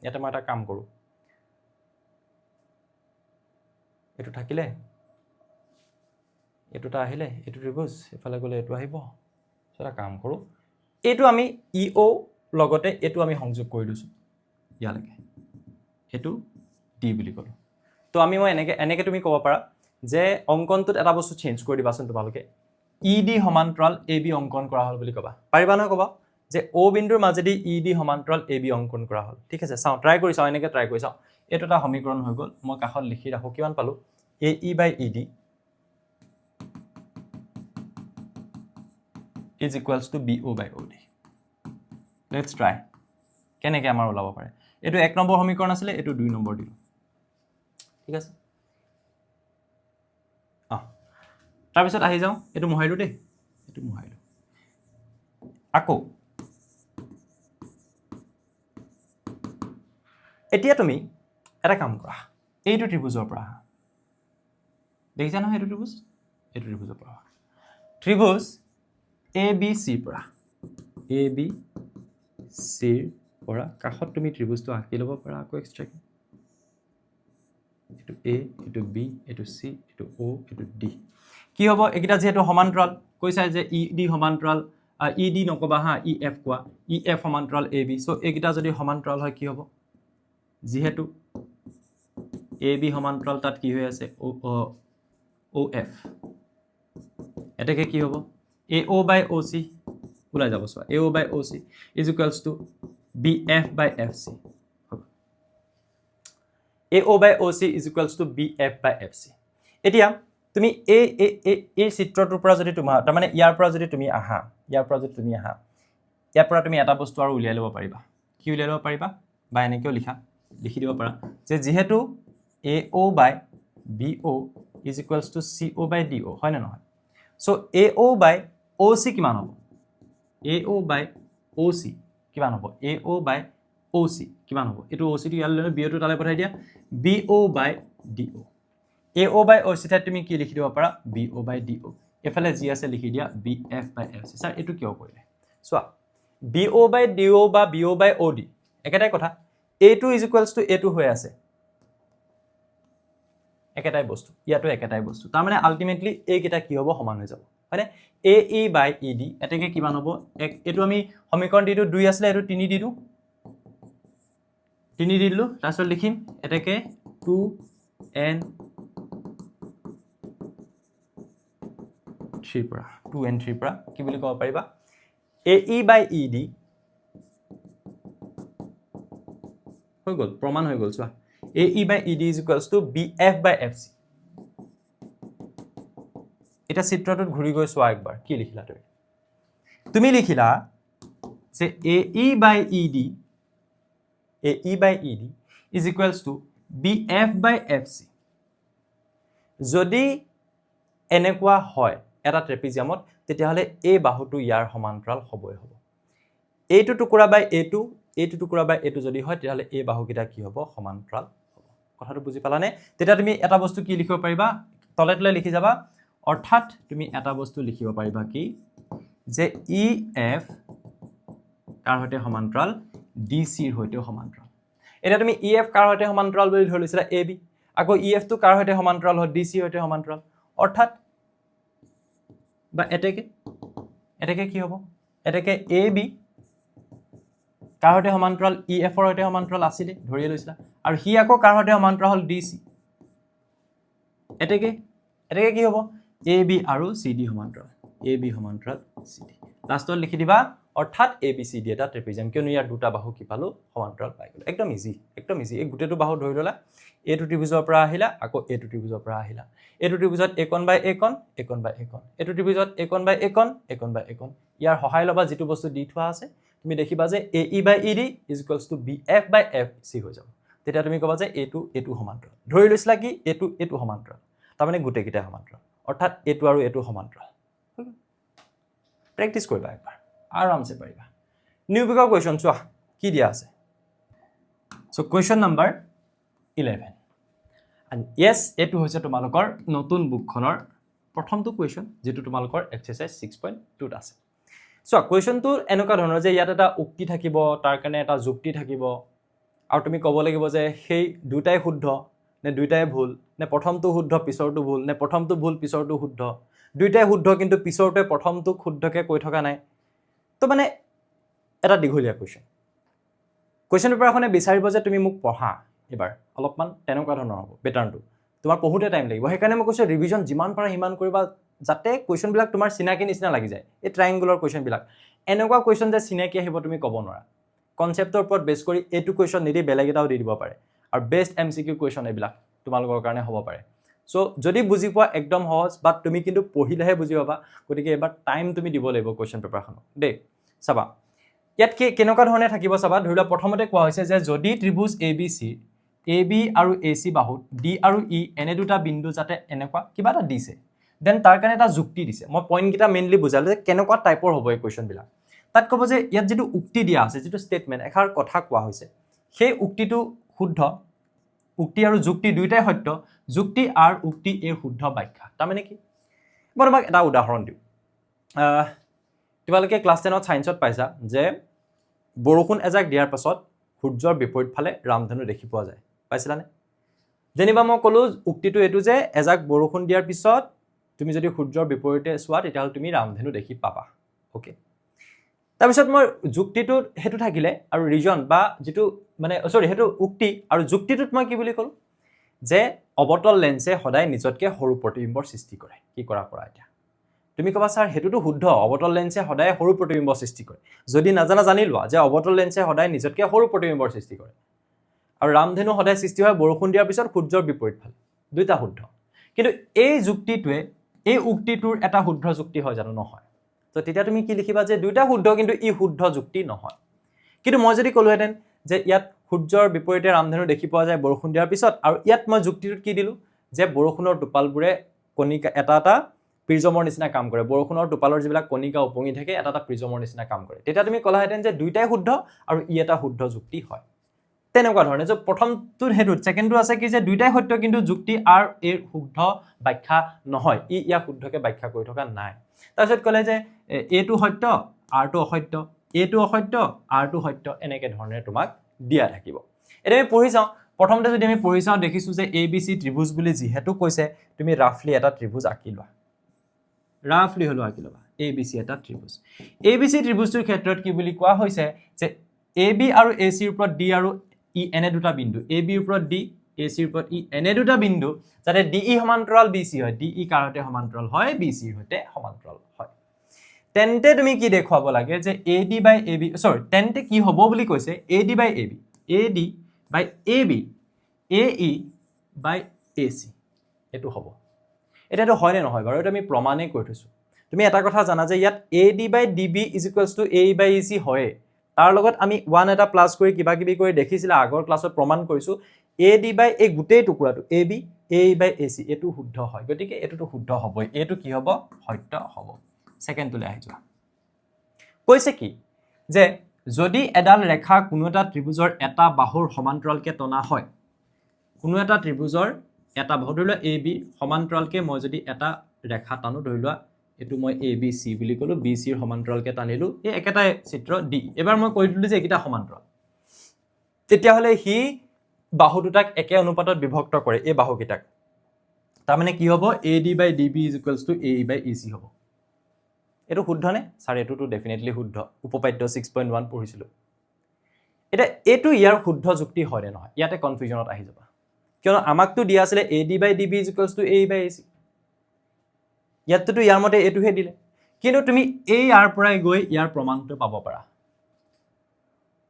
এটা মই এটা কাম কৰো এটো থাকিলে এটোটা আহিলে এটো ত্ৰিভুজ এফালে গলে এটো আহিব সেটা কাম কৰো এটো আমি EO লগতে এটো আমি সংযোগ কৰি দিছো ইয়ালৈকে এটো D বুলি কলো তো আমি মই এনেকে তুমি ক'ব পাৰা যে অঙ্কনটোত এটা বস্তু চেঞ্জ কৰি দিবাচোন তোমালোকে ED সমান্তৰাল AB অঙ্কন কৰা হল বুলি কবা পাৰিবা না কবা যে O বিন্দুৰ মাজেদি ED সমান্তৰাল AB অঙ্কন কৰা হল ঠিক আছে চাও ট্ৰাই কৰি চাও এনেকে ট্ৰাই কৰি চাও এটো এটা সমীকৰণ হৈ গল মই কাখত লিখি ৰাখো কিমান পালো AE by ED is equals to BO by OD let's try কেনেকৈ আমাৰ ওলাব পাৰে এটো 1 নম্বৰ সমীকৰণ আছিল এটো 2 নম্বৰ দিলো ঠিক আছে তাৰ পিছত আহি যাও এটো মোহাইলো দে এটো মোহাইলো আকৌ এতিয়া তুমি এটা কাম কৰা এইটো ত্ৰিভুজৰ পৰা দেখিছা নহয় এইটো ত্ৰিভুজৰ পৰা ত্ৰিভুজ ABC পৰা ABC পৰা কাখত তুমি ত্ৰিভুজটো আঁকি ল'ব পাৰা আকৌ এক্সট্ৰা এটো A এটো B এটো C এটো O এটো D কি হ'ব একিটা যেহেতু সমান্তৰাল কৈছা যে ED সমান্তৰাল ED নকবা হা EF কোৱা EF সমান্তৰাল AB সো একিটা যদি সমান্তৰাল হয় কি হ'ব যেহেতু AB সমান্তৰাল তাত কি হৈ আছে OF এটাকে কি হ'ব AO by OC ওলাই যাব so AO by OC is equals to BF by FC AO by OC is equals to BF by FC এতিয়া তুমি এই চিত্ৰটোৰ পৰা যদি তোমাৰ তাৰ মানে ইয়াৰ পৰা যদি তুমি আহা ইয়াৰ পৰা তুমি এটা বস্তু আৰু উলিয়াই ল'ব পাৰিবা কি উলিয়াই ল'ব পাৰিবা বা এনেকেও লিখা লিখি দিব পাৰা যে যেহেতু AO by BO is equals to CO by DO হয় না নহয় সো AO by OC কিমান হ'ব AO by OC কিমান হ'ব AO by OC কিমান হ'ব এটো OC টো ইয়ালৈ BO টো তালে পঠাই দিয়া BO by DO AO by OC ঠাইত তুমি কি লিখি দিব পাৰা BO by DO এফালে যি আছে লিখি দিয়া BF by FC স্যাৰ এটো কিয় কৰিলে চোৱা BO by DO বা BO by OD একেটাই কথা A2 is equals to A2 হৈ আছে একেটাই বস্তু ইয়াতো একেটাই বস্তু তাৰ মানে আলটিমেটলি এই কেটা কি হ'ব সমান হৈ যাব মানে AE by ED এটাকে কিমান হ'ব এটো আমি সমীকৰণ দিটো 2 আছিল এটো 3 দিটো 3 দিলো তাৰছত লিখিম এটাকে 2n 3 পৰা 2n 3 পৰা কি বুলি ক'ব পাৰিবা AE by ED হৈ গল প্ৰমাণ হৈ গল চোৱা AE by ED is equals to BF by FC এটা চিত্ৰটোত ঘূৰি গৈ চোৱা একবাৰ কি লিখিলা তুমি লিখিলা যে AE by ED is equals to BF by FC যদি এনেকুৱা হয় এটা ট্ৰেপিজিয়ামত তেতিয়াহলে এই বাহুটো ইয়াৰ সমান্তৰাল হ'বই হ'ব এইটো টুকুৰা বাই এইটো টুকুৰা বাই এইটো যদি হয় তেতিয়াহলে এই বাহুকিটা কি হ'ব সমান্তৰাল হ'ব কথাটো বুজি পালানে তেতিয়া তুমি এটা বস্তু কি লিখিব পাৰিবা তলে তলে লিখি যাবা অৰ্থাৎ তুমি এটা বস্তু লিখিব পাৰিবা কি যে EF কাৰ হৈতে সমান্তৰাল DC ৰ হৈতে সমান্তৰাল এটা তুমি EF কাৰ হৈতে সমান্তৰাল বুলি ধৰি লৈছিলা AB আকৌ EF টো কাৰ হৈতে সমান্তৰাল হয় DC হৈতে সমান্তৰাল অৰ্থাৎ বা এটাকে কি হ'ব এটাকে AB কাৰ হৈতে সমান্তৰাল EF ৰ হৈতে সমান্তৰাল আছিল ধৰি লৈছিলা আৰু হি আকৌ কাৰ হৈতে সমান্তৰাল হ'ল DC এটাকে কি হ'ব AB আৰু CD সমান্তৰাল AB সমান্তৰাল CD লাষ্টত লিখি দিবা অৰ্থাৎ ABCD এটা ট্ৰেপিজিয়াম কিয়নো ইয়াৰ দুটা বাহু কি পালো সমান্তৰাল পাই গলো একদম ইজি এই গুটেটো বাহু ধৰি ললা এটো ত্ৰিভুজৰ পৰা আহিলা আকৌ এটো ত্ৰিভুজৰ পৰা আহিলা এটো ত্ৰিভুজত একন বাই একন এটো ত্ৰিভুজত একন বাই একন ইয়াৰ সহায় লবা যেটো বস্তু দি থোৱা আছে তুমি দেখিবা যে AE by ED is equals to BF by FC হৈ যাব তেতিয়া তুমি কবা যে এটো সমান্তৰাল ধৰি লৈছিলা কি এটো সমান্তৰাল তাৰ মানে গুটে কিটা সমান্তৰাল অৰ্থাৎ এটো আৰু এটো সমান্তৰাল প্ৰেক্টিস কৰিবা একবাৰ আৰামসে পাৰিবা নিউ বিকৰ কোৱেশ্চন চোৱা কি দিয়া আছে so question number 11 and yes এটো হৈছে তোমালোকৰ নতুন বুকখনৰ প্ৰথমটো কোৱেশ্চন যেটো তোমালোকৰ এক্সাৰসাইজ 6.2 ত আছে সো কোৱেশ্চনটো এনেকুৱা ধৰণৰ যে ইয়াত এটা উক্তি থাকিব তাৰ কাৰণে এটা যুক্তি থাকিব আৰু তুমি ক'ব লাগিব যে সেই দুটাই শুদ্ধ নে দুটাই ভুল নে প্ৰথমটো শুদ্ধ পিছৰটো ভুল নে প্ৰথমটো ভুল পিছৰটো শুদ্ধ দুটাই শুদ্ধ কিন্তু পিছৰটোৱে প্ৰথমটো শুদ্ধকে কৈ থকা নাই তো মানে এটা দীঘলীয়া কোৱেশ্চন পেপাৰখনে বিচাৰিব যে তুমি মোক পঢ়া এবাৰ অলপমান তেনেকুৱা ধৰণৰ হ'ব পেটাৰ্নটো তোমাৰ পঢ়োতে টাইম লাগিব সেইকাৰণে মই কৈছো ৰিভিজন যিমান পাৰা হিমান কৰিবা যাতে কোৱেশ্চন বিলাক তোমাৰ চিনাকি নিচিনা লাগি যায় এই ট্ৰায়াঙ্গুলাৰ কোৱেশ্চন বিলাক এনেকুৱা কোৱেশ্চন যে চিনাকি আহিব তুমি ক'ব নোৱাৰা কনসেপ্টৰ ওপৰত বেছ কৰি এটো কোৱেশ্চন নিদি বেলেগ এটাও দি দিব পাৰে আৰু বেষ্ট MCQ কোৱেশ্চন এইবিলাক তোমালোকৰ কাৰণে হ'ব পাৰে সো যদি বুজি পোৱা একদম সহজ বাট তুমি কিন্তু পঢ়িলেহে বুজি পাবা গতিকে এবাৰ টাইম তুমি দিব লাগিব কোৱেশ্চন পেপাৰখন দে চাবা ইয়াত কেনেকুৱা ধৰণে থাকিব চাবা ধৰিলা প্ৰথমতে কোৱা হৈছে যে যদি ত্ৰিভুজ ABC AB আৰু AC বাহুত D আৰু E এনে দুটা বিন্দু যাতে এনেকুৱা কিবা এটা দিছে দেন তাৰ কাৰণে এটা যুক্তি দিছে মই পইণ্ট কিটা মেইনলি বুজালো যে কেনেকুৱা টাইপৰ হ'ব এই কোৱেশ্চন বিলাক তাত ক'ব যে ইয়াত যেটো উক্তি দিয়া আছে যেটো স্টেটমেন্ট এখাৰ কথা কোৱা হৈছে সেই উক্তিটো শুদ্ধ উক্তি আৰু যুক্তি দুইটাই সত্য যুক্তি আৰু উক্তি এই শুদ্ধ ব্যাখ্যা তাৰ মানে কি মই তোমাক এটা উদাহৰণ দিওঁ তোমালোকে ক্লাছ 10 ত সায়েন্সত পাইছা যে বৰষুণ এজাক দিয়াৰ পাছত সূৰ্যৰ বিপৰীত ফালে ৰামধেনু দেখি পোৱা যায় পাইছিলানে যেনিবা মই কলো উক্তিটো এটো যে এজাক বৰষুণ দিয়াৰ পিছত তুমি যদি সূৰ্যৰ বিপৰীতে চোৱা তেতিয়াহলে তুমি ৰামধেনু দেখি পাবা ওকে তাৰ পিছত মই যুক্তিটো হেতু থাকিলে আৰু ৰিজন বা যেটো মানে সৰি হেতু উক্তি আৰু যুক্তিটোত মই কি বুলি কলো যে অবতল লেন্সে সদায় নিজতকে সৰু প্ৰতিবিম্বৰ সৃষ্টি কৰে কি কৰা এটা তুমি কবা স্যাৰ হেতুটো শুদ্ধ অবতল লেন্সে সদায় সৰু প্ৰতিবিম্বৰ সৃষ্টি কৰে যদি নাজানা জানি লোৱা যে অবতল লেন্সে সদায় নিজতকে সৰু প্ৰতিবিম্বৰ সৃষ্টি কৰে আৰু ৰামধেনু সদায় সৃষ্টি হয় বৰষুণ দিয়াৰ পিছত সূৰ্যৰ বিপৰীত ফালে দুইটা শুদ্ধ কিন্তু এই যুক্তিটোৱে এই উক্তিটোৰ এটা শুদ্ধ যুক্তি হয় জানো নহয় তো তেতিয়া তুমি কি লিখিবা যে দুইটা শুদ্ধ কিন্তু ই শুদ্ধ যুক্তি নহয় কিন্তু মই যদি কলোহেতেন যে ইয়াত সূৰ্যৰ বিপৰীতে ৰামধেনু দেখি পোৱা যায় বৰষুণ দিয়াৰ পিছত আৰু ইয়াত মই যুক্তিটোত কি দিলোঁ যে বৰষুণৰ টোপালবোৰে কণিকা এটা এটা প্ৰিজমৰ নিচিনা কাম কৰে বৰষুণৰ টোপালৰ যিবিলাক কণিকা উপঙি থাকে এটা এটা প্ৰিজমৰ নিচিনা কাম কৰে তেতিয়া তুমি ক'লাহেঁতেন যে দুইটাই শুদ্ধ আৰু ই এটা শুদ্ধ যুক্তি হয় তেনেকুৱা ধৰণে যে প্ৰথমটো হেতুত ছেকেণ্ডটো আছে কি যে দুইটাই সত্য কিন্তু যুক্তি আৰু এৰ শুদ্ধ ব্যাখ্যা নহয় ইয়াক শুদ্ধকে ব্যাখ্যা কৰি থকা নাই তাৰপিছত ক'লে যে এটো সত্য আৰটো অসত্য এটো অসত্য আৰটো সত্য এনেকৈ ধৰণে তোমাক দিয়া থাকিব এতিয়া আমি পঢ়ি চাওঁ প্ৰথমতে যদি আমি পঢ়ি চাওঁ দেখিছোঁ যে এ বি চি ত্ৰিভুজ বুলি যিহেতু কৈছে তুমি ৰাফলি এটা ত্ৰিভুজ আঁকি লোৱা ৰাফলি হ'লেও আঁকি ল'বা এ বি চি এটা ত্ৰিভুজ এ বি চি ত্ৰিভুজটোৰ ক্ষেত্ৰত কি বুলি কোৱা হৈছে যে এ বি আৰু এ চিৰ ওপৰত ডি আৰু ই এনে দুটা বিন্দু এ বিৰ ওপৰত ডি এ চিৰ ওপৰত ই এনে দুটা বিন্দু যাতে ডি ই সমান্তৰাল বি চি হয় ডি ই কাৰ সৈতে সমান্তৰাল হয় বি চিৰ সৈতে সমান্তৰাল হয় তেন্তে তুমি কি দেখুৱাব লাগে যে এ ডি বাই এ বি সৰি তেন্তে কি হ'ব বুলি কৈছে A D by A B A D by A B A E by A C এইটো হ'ব এতিয়াতো হয়নে নহয় বাৰু এইটো আমি প্ৰমাণেই কৰি থৈছোঁ তুমি এটা কথা জানা যে ইয়াত A D by D B is equals to A by E C হয় তাৰ লগত আমি 1 এটা প্লাছ কৰি কিবা কিবি কৰি দেখিছিলা আগৰ ক্লাছত প্ৰমাণ কৰিছোঁ এ ডি বাই এই গোটেই টুকুৰাটো এ B A by A C এইটো শুদ্ধ হয় গতিকে এইটোতো শুদ্ধ হ'বই এইটো কি হ'ব সত্য হ'ব ছেকেণ্ডটোলৈ আহি যোৱা কৈছে কি যে যদি এডাল ৰেখা কোনো এটা ত্ৰিভুজৰ এটা বাহুৰ সমান্তৰালকে টনা হয় কোনো এটা ত্ৰিভুজৰ এটা বাহু ধৰি লোৱা এ বি সমান্তৰালকে মই যদি এটা ৰেখা টানো ধৰি লোৱা এইটো মই এ বি চি বুলি ক'লো বি চিৰ সমান্তৰালকে টানিলো এই একেটাই চিত্ৰ ডি এবাৰ মই কৈ দিলোঁ যে এইকেইটা সমান্তৰাল তেতিয়াহ'লে সি বাহু দুটাক একে অনুপাতত বিভক্ত কৰে এই বাহুকেইটাক তাৰমানে কি হ'ব A D by D B is equals to A by E C হ'ব এইটো শুদ্ধনে ছাৰ এইটোতো ডেফিনেটলি শুদ্ধ উপপাদ্য 6.1 পঢ়িছিলোঁ এতিয়া এইটো ইয়াৰ শুদ্ধ যুক্তি হয়নে নহয় ইয়াতে কনফিউজনত আহি যাবা কিয়নো আমাকতো দিয়া আছিলে A D by D B is equals to A by A C ইয়াততো ইয়াৰ মতে এইটোহে দিলে কিন্তু তুমি এই ইয়াৰ পৰাই গৈ ইয়াৰ প্ৰমাণটো পাব পাৰা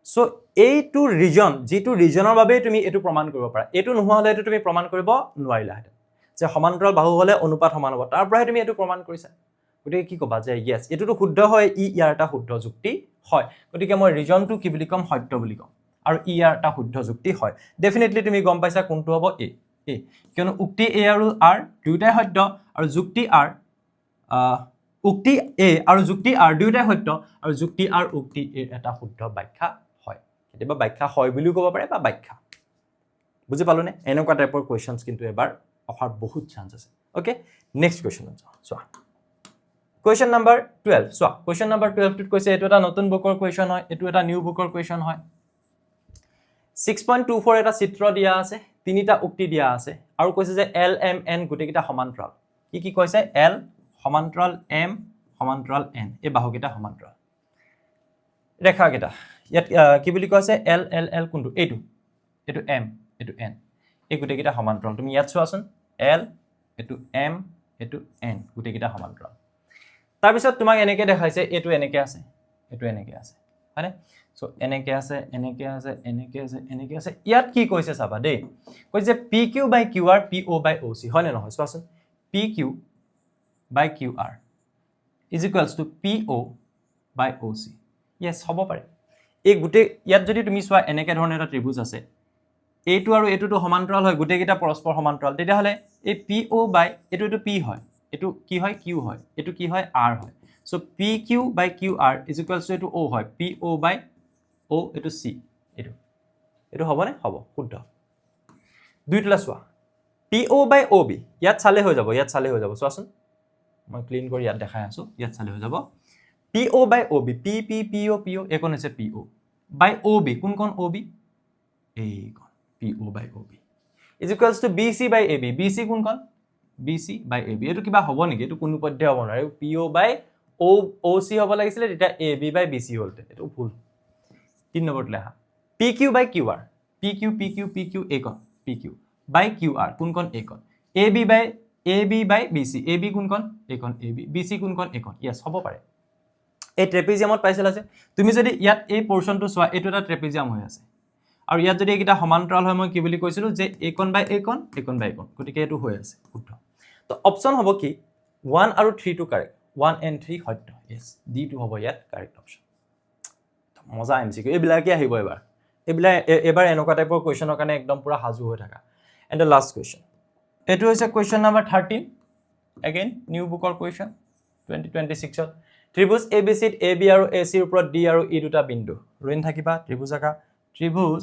সো এইটো ৰিজন যিটো ৰিজনৰ বাবে তুমি এইটো প্ৰমাণ কৰিব পাৰা এইটো নোহোৱা হ'লে এইটো তুমি প্ৰমাণ কৰিব নোৱাৰিলাহেঁতেন যে সমান্তৰাল বাহু হ'লে অনুপাত সমান হ'ব তাৰ পৰাই তুমি এইটো প্ৰমাণ কৰিছা গতিকে কি ক'বা যে ইয়েছ এইটোতো শুদ্ধ হয় ইয়াৰ এটা শুদ্ধ যুক্তি হয় গতিকে মই ৰিজনটো কি বুলি ক'ম সত্য বুলি ক'ম আৰু ইয়াৰ এটা শুদ্ধ যুক্তি হয় ডেফিনেটলি তুমি গম পাইছা কোনটো হ'ব এ কিয়নো উক্তি এ আৰু আৰ দুয়োটাই সত্য আৰু যুক্তি আৰ উক্তি এ আৰু যুক্তি আৰ দুয়োটাই সত্য আৰু যুক্তি আৰ উক্তি এৰ এটা শুদ্ধ ব্যাখ্যা হয় কেতিয়াবা ব্যাখ্যা হয় বুলিও ক'ব পাৰে বা ব্যাখ্যা বুজি পালোনে এনেকুৱা টাইপৰ কুৱেশ্যনছ কিন্তু এবাৰ অহাৰ বহুত চান্স আছে অ'কে নেক্সট কুৱেশ্যনত যাওঁ চোৱা কুৱেশ্যন নম্বৰ 12 চোৱা কুৱেশ্যন নম্বৰ 12 টোত কৈছে এইটো এটা নতুন বুকৰ কুৱেশ্যন হয় এইটো এটা নিউ বুকৰ কুৱেশ্যন হয় 6.24 এটা চিত্ৰ দিয়া আছে তিনিটা উক্তি দিয়া আছে আৰু কৈছে যে এল এম এন গোটেইকেইটা সমান্তৰাল কি কৈছে এল সমান্তৰাল এম সমান্তৰাল এন এই বাহুকেইটা সমান্তৰাল ৰেখাকেইটা ইয়াত কি বুলি কৈছে এল এল এল কোনটো এইটো এম এইটো এন এই গোটেইকেইটা সমান্তৰাল তুমি ইয়াত চোৱাচোন এল এইটো এম এইটো এন গোটেইকেইটা সমান্তৰাল তাৰপিছত তোমাক এনেকৈ দেখাইছে এইটো এনেকৈ আছে এইটো এনেকৈ আছে হয়নে সো এনেকৈ আছে এনেকৈ আছে এনেকৈ আছে এনেকৈ আছে ইয়াত কি কৈছে চাবা দেই কৈছে P Q by Q R P O' by O' C হয়নে নহয় চোৱাচোন P Q by Q R is equals to P O' by O' C yes হ'ব পাৰে এই গোটেই ইয়াত যদি তুমি চোৱা এনেকৈ ধৰণৰ এটা ত্ৰিভুজ আছে এইটো আৰু এইটোতো সমান্তৰাল হয় গোটেইকেইটা পৰস্পৰ সমান্তৰাল তেতিয়াহ'লে এই পি অ' বাই এইটো পি হয় এইটো কি হয় কিউ হয় এইটো কি হয় আৰ হয় so P Q by Q R is equals to এইটো অ' হয় পি অ' বাই অ' এইটো চি এইটো হ'বনে হ'ব শুদ্ধ দুইটোলৈ চোৱা P O' by O' B ইয়াত চালে হৈ যাব চোৱাচোন মই ক্লিন কৰি ইয়াত দেখাই আছোঁ ইয়াত চালে হৈ যাব P O' by O' B P O' এইকণ হৈছে P O' by O' B কোনকণ অ' বি এইকণ P O' by O' B is equals to B C by A B C কোনকণ B C by A B এইটো কিবা হ'ব নেকি এইটো কোনো পধ্যে হ'ব নোৱাৰে P O' by O' C হ'ব লাগিছিলে তেতিয়া A B by B C হ'লতে এইটো ভুল 3 নম্বৰটোলৈ আহা P Q by Q R P Q এইকণ P Q by Q R কোনকণ এইকণ A B by B C A B কোনকণ এইকণ এ বি বি চি কোনকণ এইকণ য়েছ হ'ব পাৰে এই ট্ৰেপিজিয়ামত পাইছিলা যে তুমি যদি ইয়াত এই পৰ্চনটো চোৱা এইটো এটা ট্ৰেপিজিয়াম হৈ আছে আৰু ইয়াত যদি এইকেইটা সমান্তৰাল হয় মই কি বুলি কৈছিলোঁ যে এইকণ বাই এইকণ গতিকে এইটো হৈ আছে শুদ্ধ তো অপশ্যন হ'ব কি 1 আৰু 3 টো কাৰেক্ট 1 and 3 সত্য য়েছ ডি টো হ'ব ইয়াত কাৰেক্ট অপশ্যন মজা এমচিকিউ এইবিলাকে আহিব এবাৰ এইবিলাক এবাৰ এনেকুৱা টাইপৰ কুৱেশ্যনৰ কাৰণে একদম পুৰা সাজু হৈ থাকা এণ্ড দ্য লাষ্ট কুৱেশ্যন এইটো হৈছে কুৱেশ্যন নাম্বাৰ 13 এগেইন নিউ বুকৰ কুৱেশ্যন 2026ত ত্ৰিভুজ এ বি চিত এ বি আৰু এ চিৰ ওপৰত ডি আৰু ই দুটা বিন্দু ৰুইন থাকিবা ত্ৰিভুজ আঁকা ত্ৰিভুজ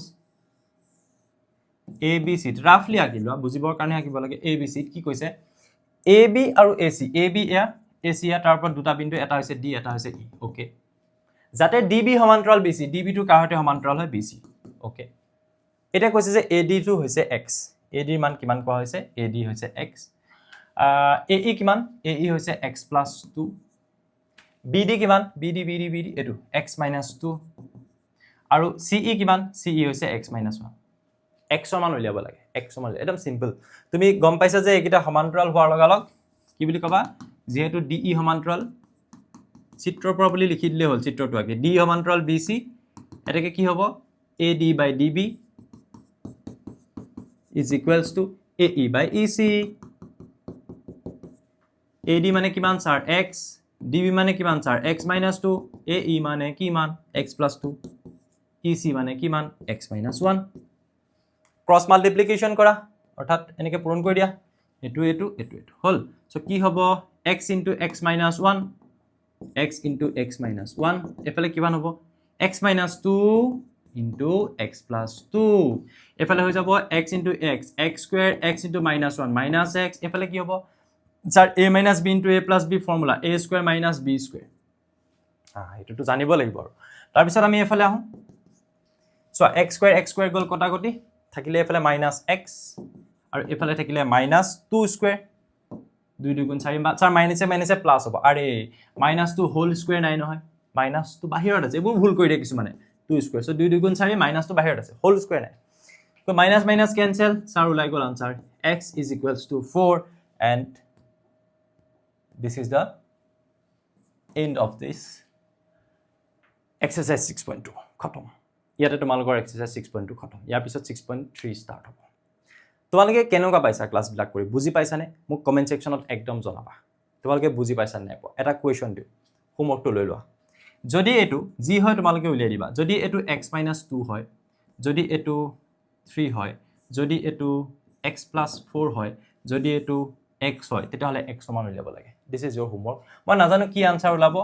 এ বি চিত ৰাফলি আঁকি লোৱা বুজিবৰ কাৰণে আঁকিব লাগে এ বি চিত কি কৈছে এ বি আৰু এ চি এ বি এয়া এ চি এয়া তাৰ ওপৰত দুটা বিন্দু এটা হৈছে ডি এটা হৈছে ই অ'কে যাতে ডি বি সমান্তৰাল বি চি ডি বিটো কাৰ সৈতে সমান্তৰাল হয় বি চি অ'কে এতিয়া কৈছে যে এ ডিটো হৈছে এক্স এ ডিৰ মান কিমান কোৱা হৈছে এ ডি হৈছে এক্স এ ই কিমান এ ই হৈছে এক্স প্লাছ 2 বি ডি কিমান বি ডি এইটো এক্স মাইনাছ 2 আৰু চি ই কিমান চি ই হৈছে এক্স মাইনাছ 1 এক্সৰ মান উলিয়াব লাগে এক্সৰ মান একদম চিম্পল তুমি গম পাইছা যে এইকেইটা সমান্তৰাল হোৱাৰ লগালগ কি বুলি ক'বা যিহেতু ডি ই সমান্তৰাল চিত্ৰৰ পৰা বুলি লিখি দিলে হ'ল চিত্ৰটো আগে ডি সমান্তৰাল বি চি এটাকে কি হ'ব A D by D B is equals to A E by E C A D মানে কিমান ছাৰ এক্স ডি বি মানে কিমান sir x minus 2 A E মানে কিমান এক্স প্লাছ 2 ই চি মানে কিমান এক্স মাইনাছ 1 ক্ৰছ মাল্টিপ্লিকেশ্যন কৰা অৰ্থাৎ এনেকৈ পূৰণ কৰি দিয়া এইটো হ'ল চ' কি হ'ব x into x minus 1 x into x minus 1 এফালে কিমান হ'ব x minus 2 into x plus 2 এফালে হৈ যাব x into x x square x into minus 1 minus x এফালে কি হ'ব sir a minus b into a plus b formula a square minus b square এটোটো জানিব লাগিব আৰু তাৰ পিছত আমি এফালে আহো সো x square গল কটাকটি থাকিলে এফালে minus x আৰু এফালে থাকিলে minus 2 square 2 2 গুণ 4 স্যার মাইনাসে প্লাস হ'ব আরে -2 হোল স্কয়ার নাই নহয় -2 বাহিৰত আছে এইবোৰ ভুল কৰি দিয়ে কিছু মানে 2 স্কয়াৰ সো 2 2 গুণ 4 -2 বাহিৰত আছে হোল স্কয়ার নাই তো মাইনাস মাইনাস ক্যান্সেল স্যার ওলাই গল answer x is equals to 4 and this is the end of this exercise 6.2 খতম ইয়াতে তোমালোকৰ exercise 6.2 খতম ইয়াৰ পিছত 6.3 স্টাৰ্ট হ'ব তোমালোকে কেনেকুৱা পাইছা ক্লাছ বিলাক কৰি বুজি পাইছানে মোক কমেন্ট সেকশনত একদম জনাবা তোমালোকে বুজি পাইছা নাই এটা কোৱেশ্চন দিও হোমৱৰ্কটো লৈ লোৱা যদি এটো জি হয় তোমালোকে উলিয়াই দিবা যদি এটো x - 2 হয় যদি এটো 3 হয় যদি এটো x + 4 হয় যদি এটো x হয় তেতিয়াহলে x সমান উলিয়াব লাগে দিস ইজ ইওর হোমৱৰ্ক মই নাজানো কি আনসাৰ ওলাব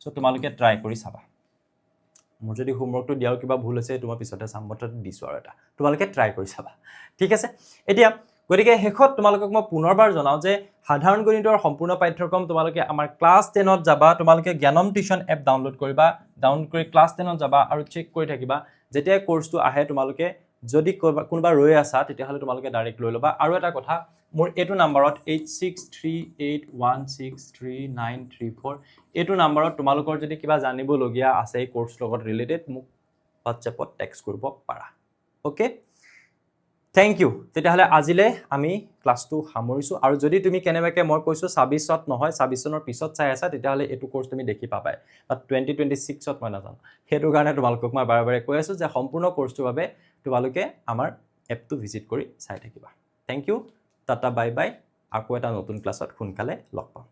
সো তোমালোকে ট্ৰাই কৰি চাবা মোৰ যদি হোমৱৰ্কটো দিয়াও কিবা ভুল আছে তোমাৰ পিছতে সামগ্ৰটো দিছো আৰু এটা তোমালোকে ট্ৰাই কৰি চাবা ঠিক আছে এতিয়া গতিকে হেখত তোমালোকক মই পুনৰবাৰ জনাও যে সাধাৰণ গণিতৰ সম্পূৰ্ণ পাঠ্যক্ৰম তোমালোকে আমাৰ ক্লাছ 10 ত যাবা তোমালোকে জ্ঞানম টিউশন এপ ডাউনলোড কৰিবা ডাউনলোড কৰি ক্লাছ 10 ত যাবা আৰু চেক কৰি থাকিবা যেতিয়া কোৰ্সটো আহে তোমালোকে যদি কোনবা ৰৈ আছা তেতিয়াহলে তোমালোকে ডাইৰেক্ট লৈ লবা আৰু এটা কথা মোৰ এটো নম্বৰত 8638163934 এটো নম্বৰত তোমালোকৰ যদি কিবা জানিব লগিয়া আছে এই কোৰ্স লগত ৰিলেটেড মোক WhatsAppত টেক্সট কৰিব পাৰা ওকে থ্যাংক ইউ তেতিয়াহলে আজিলে আমি ক্লাসটো সামৰিছো আৰু যদি তুমি কেনেবাকে মই কৈছো 26 ত নহয় 26 চনৰ পিছত চাই আছা তেতিয়াহলে এটো কোৰ্স তুমি দেখি পাবাই বাট 2026 ত মই নাজানো হেতু কাৰণে তোমালোকক মই বাৰে বাৰে কৈ আছো যে সম্পূৰ্ণ কোৰ্সটোৰ বাবে তোমালোকে আমাৰ এপটো ভিজিট কৰি চাই থাকিবা থ্যাংক ইউ টাটা বাই বাই আকৌ এটা নতুন ক্লাছত সোনকালে লগ পাম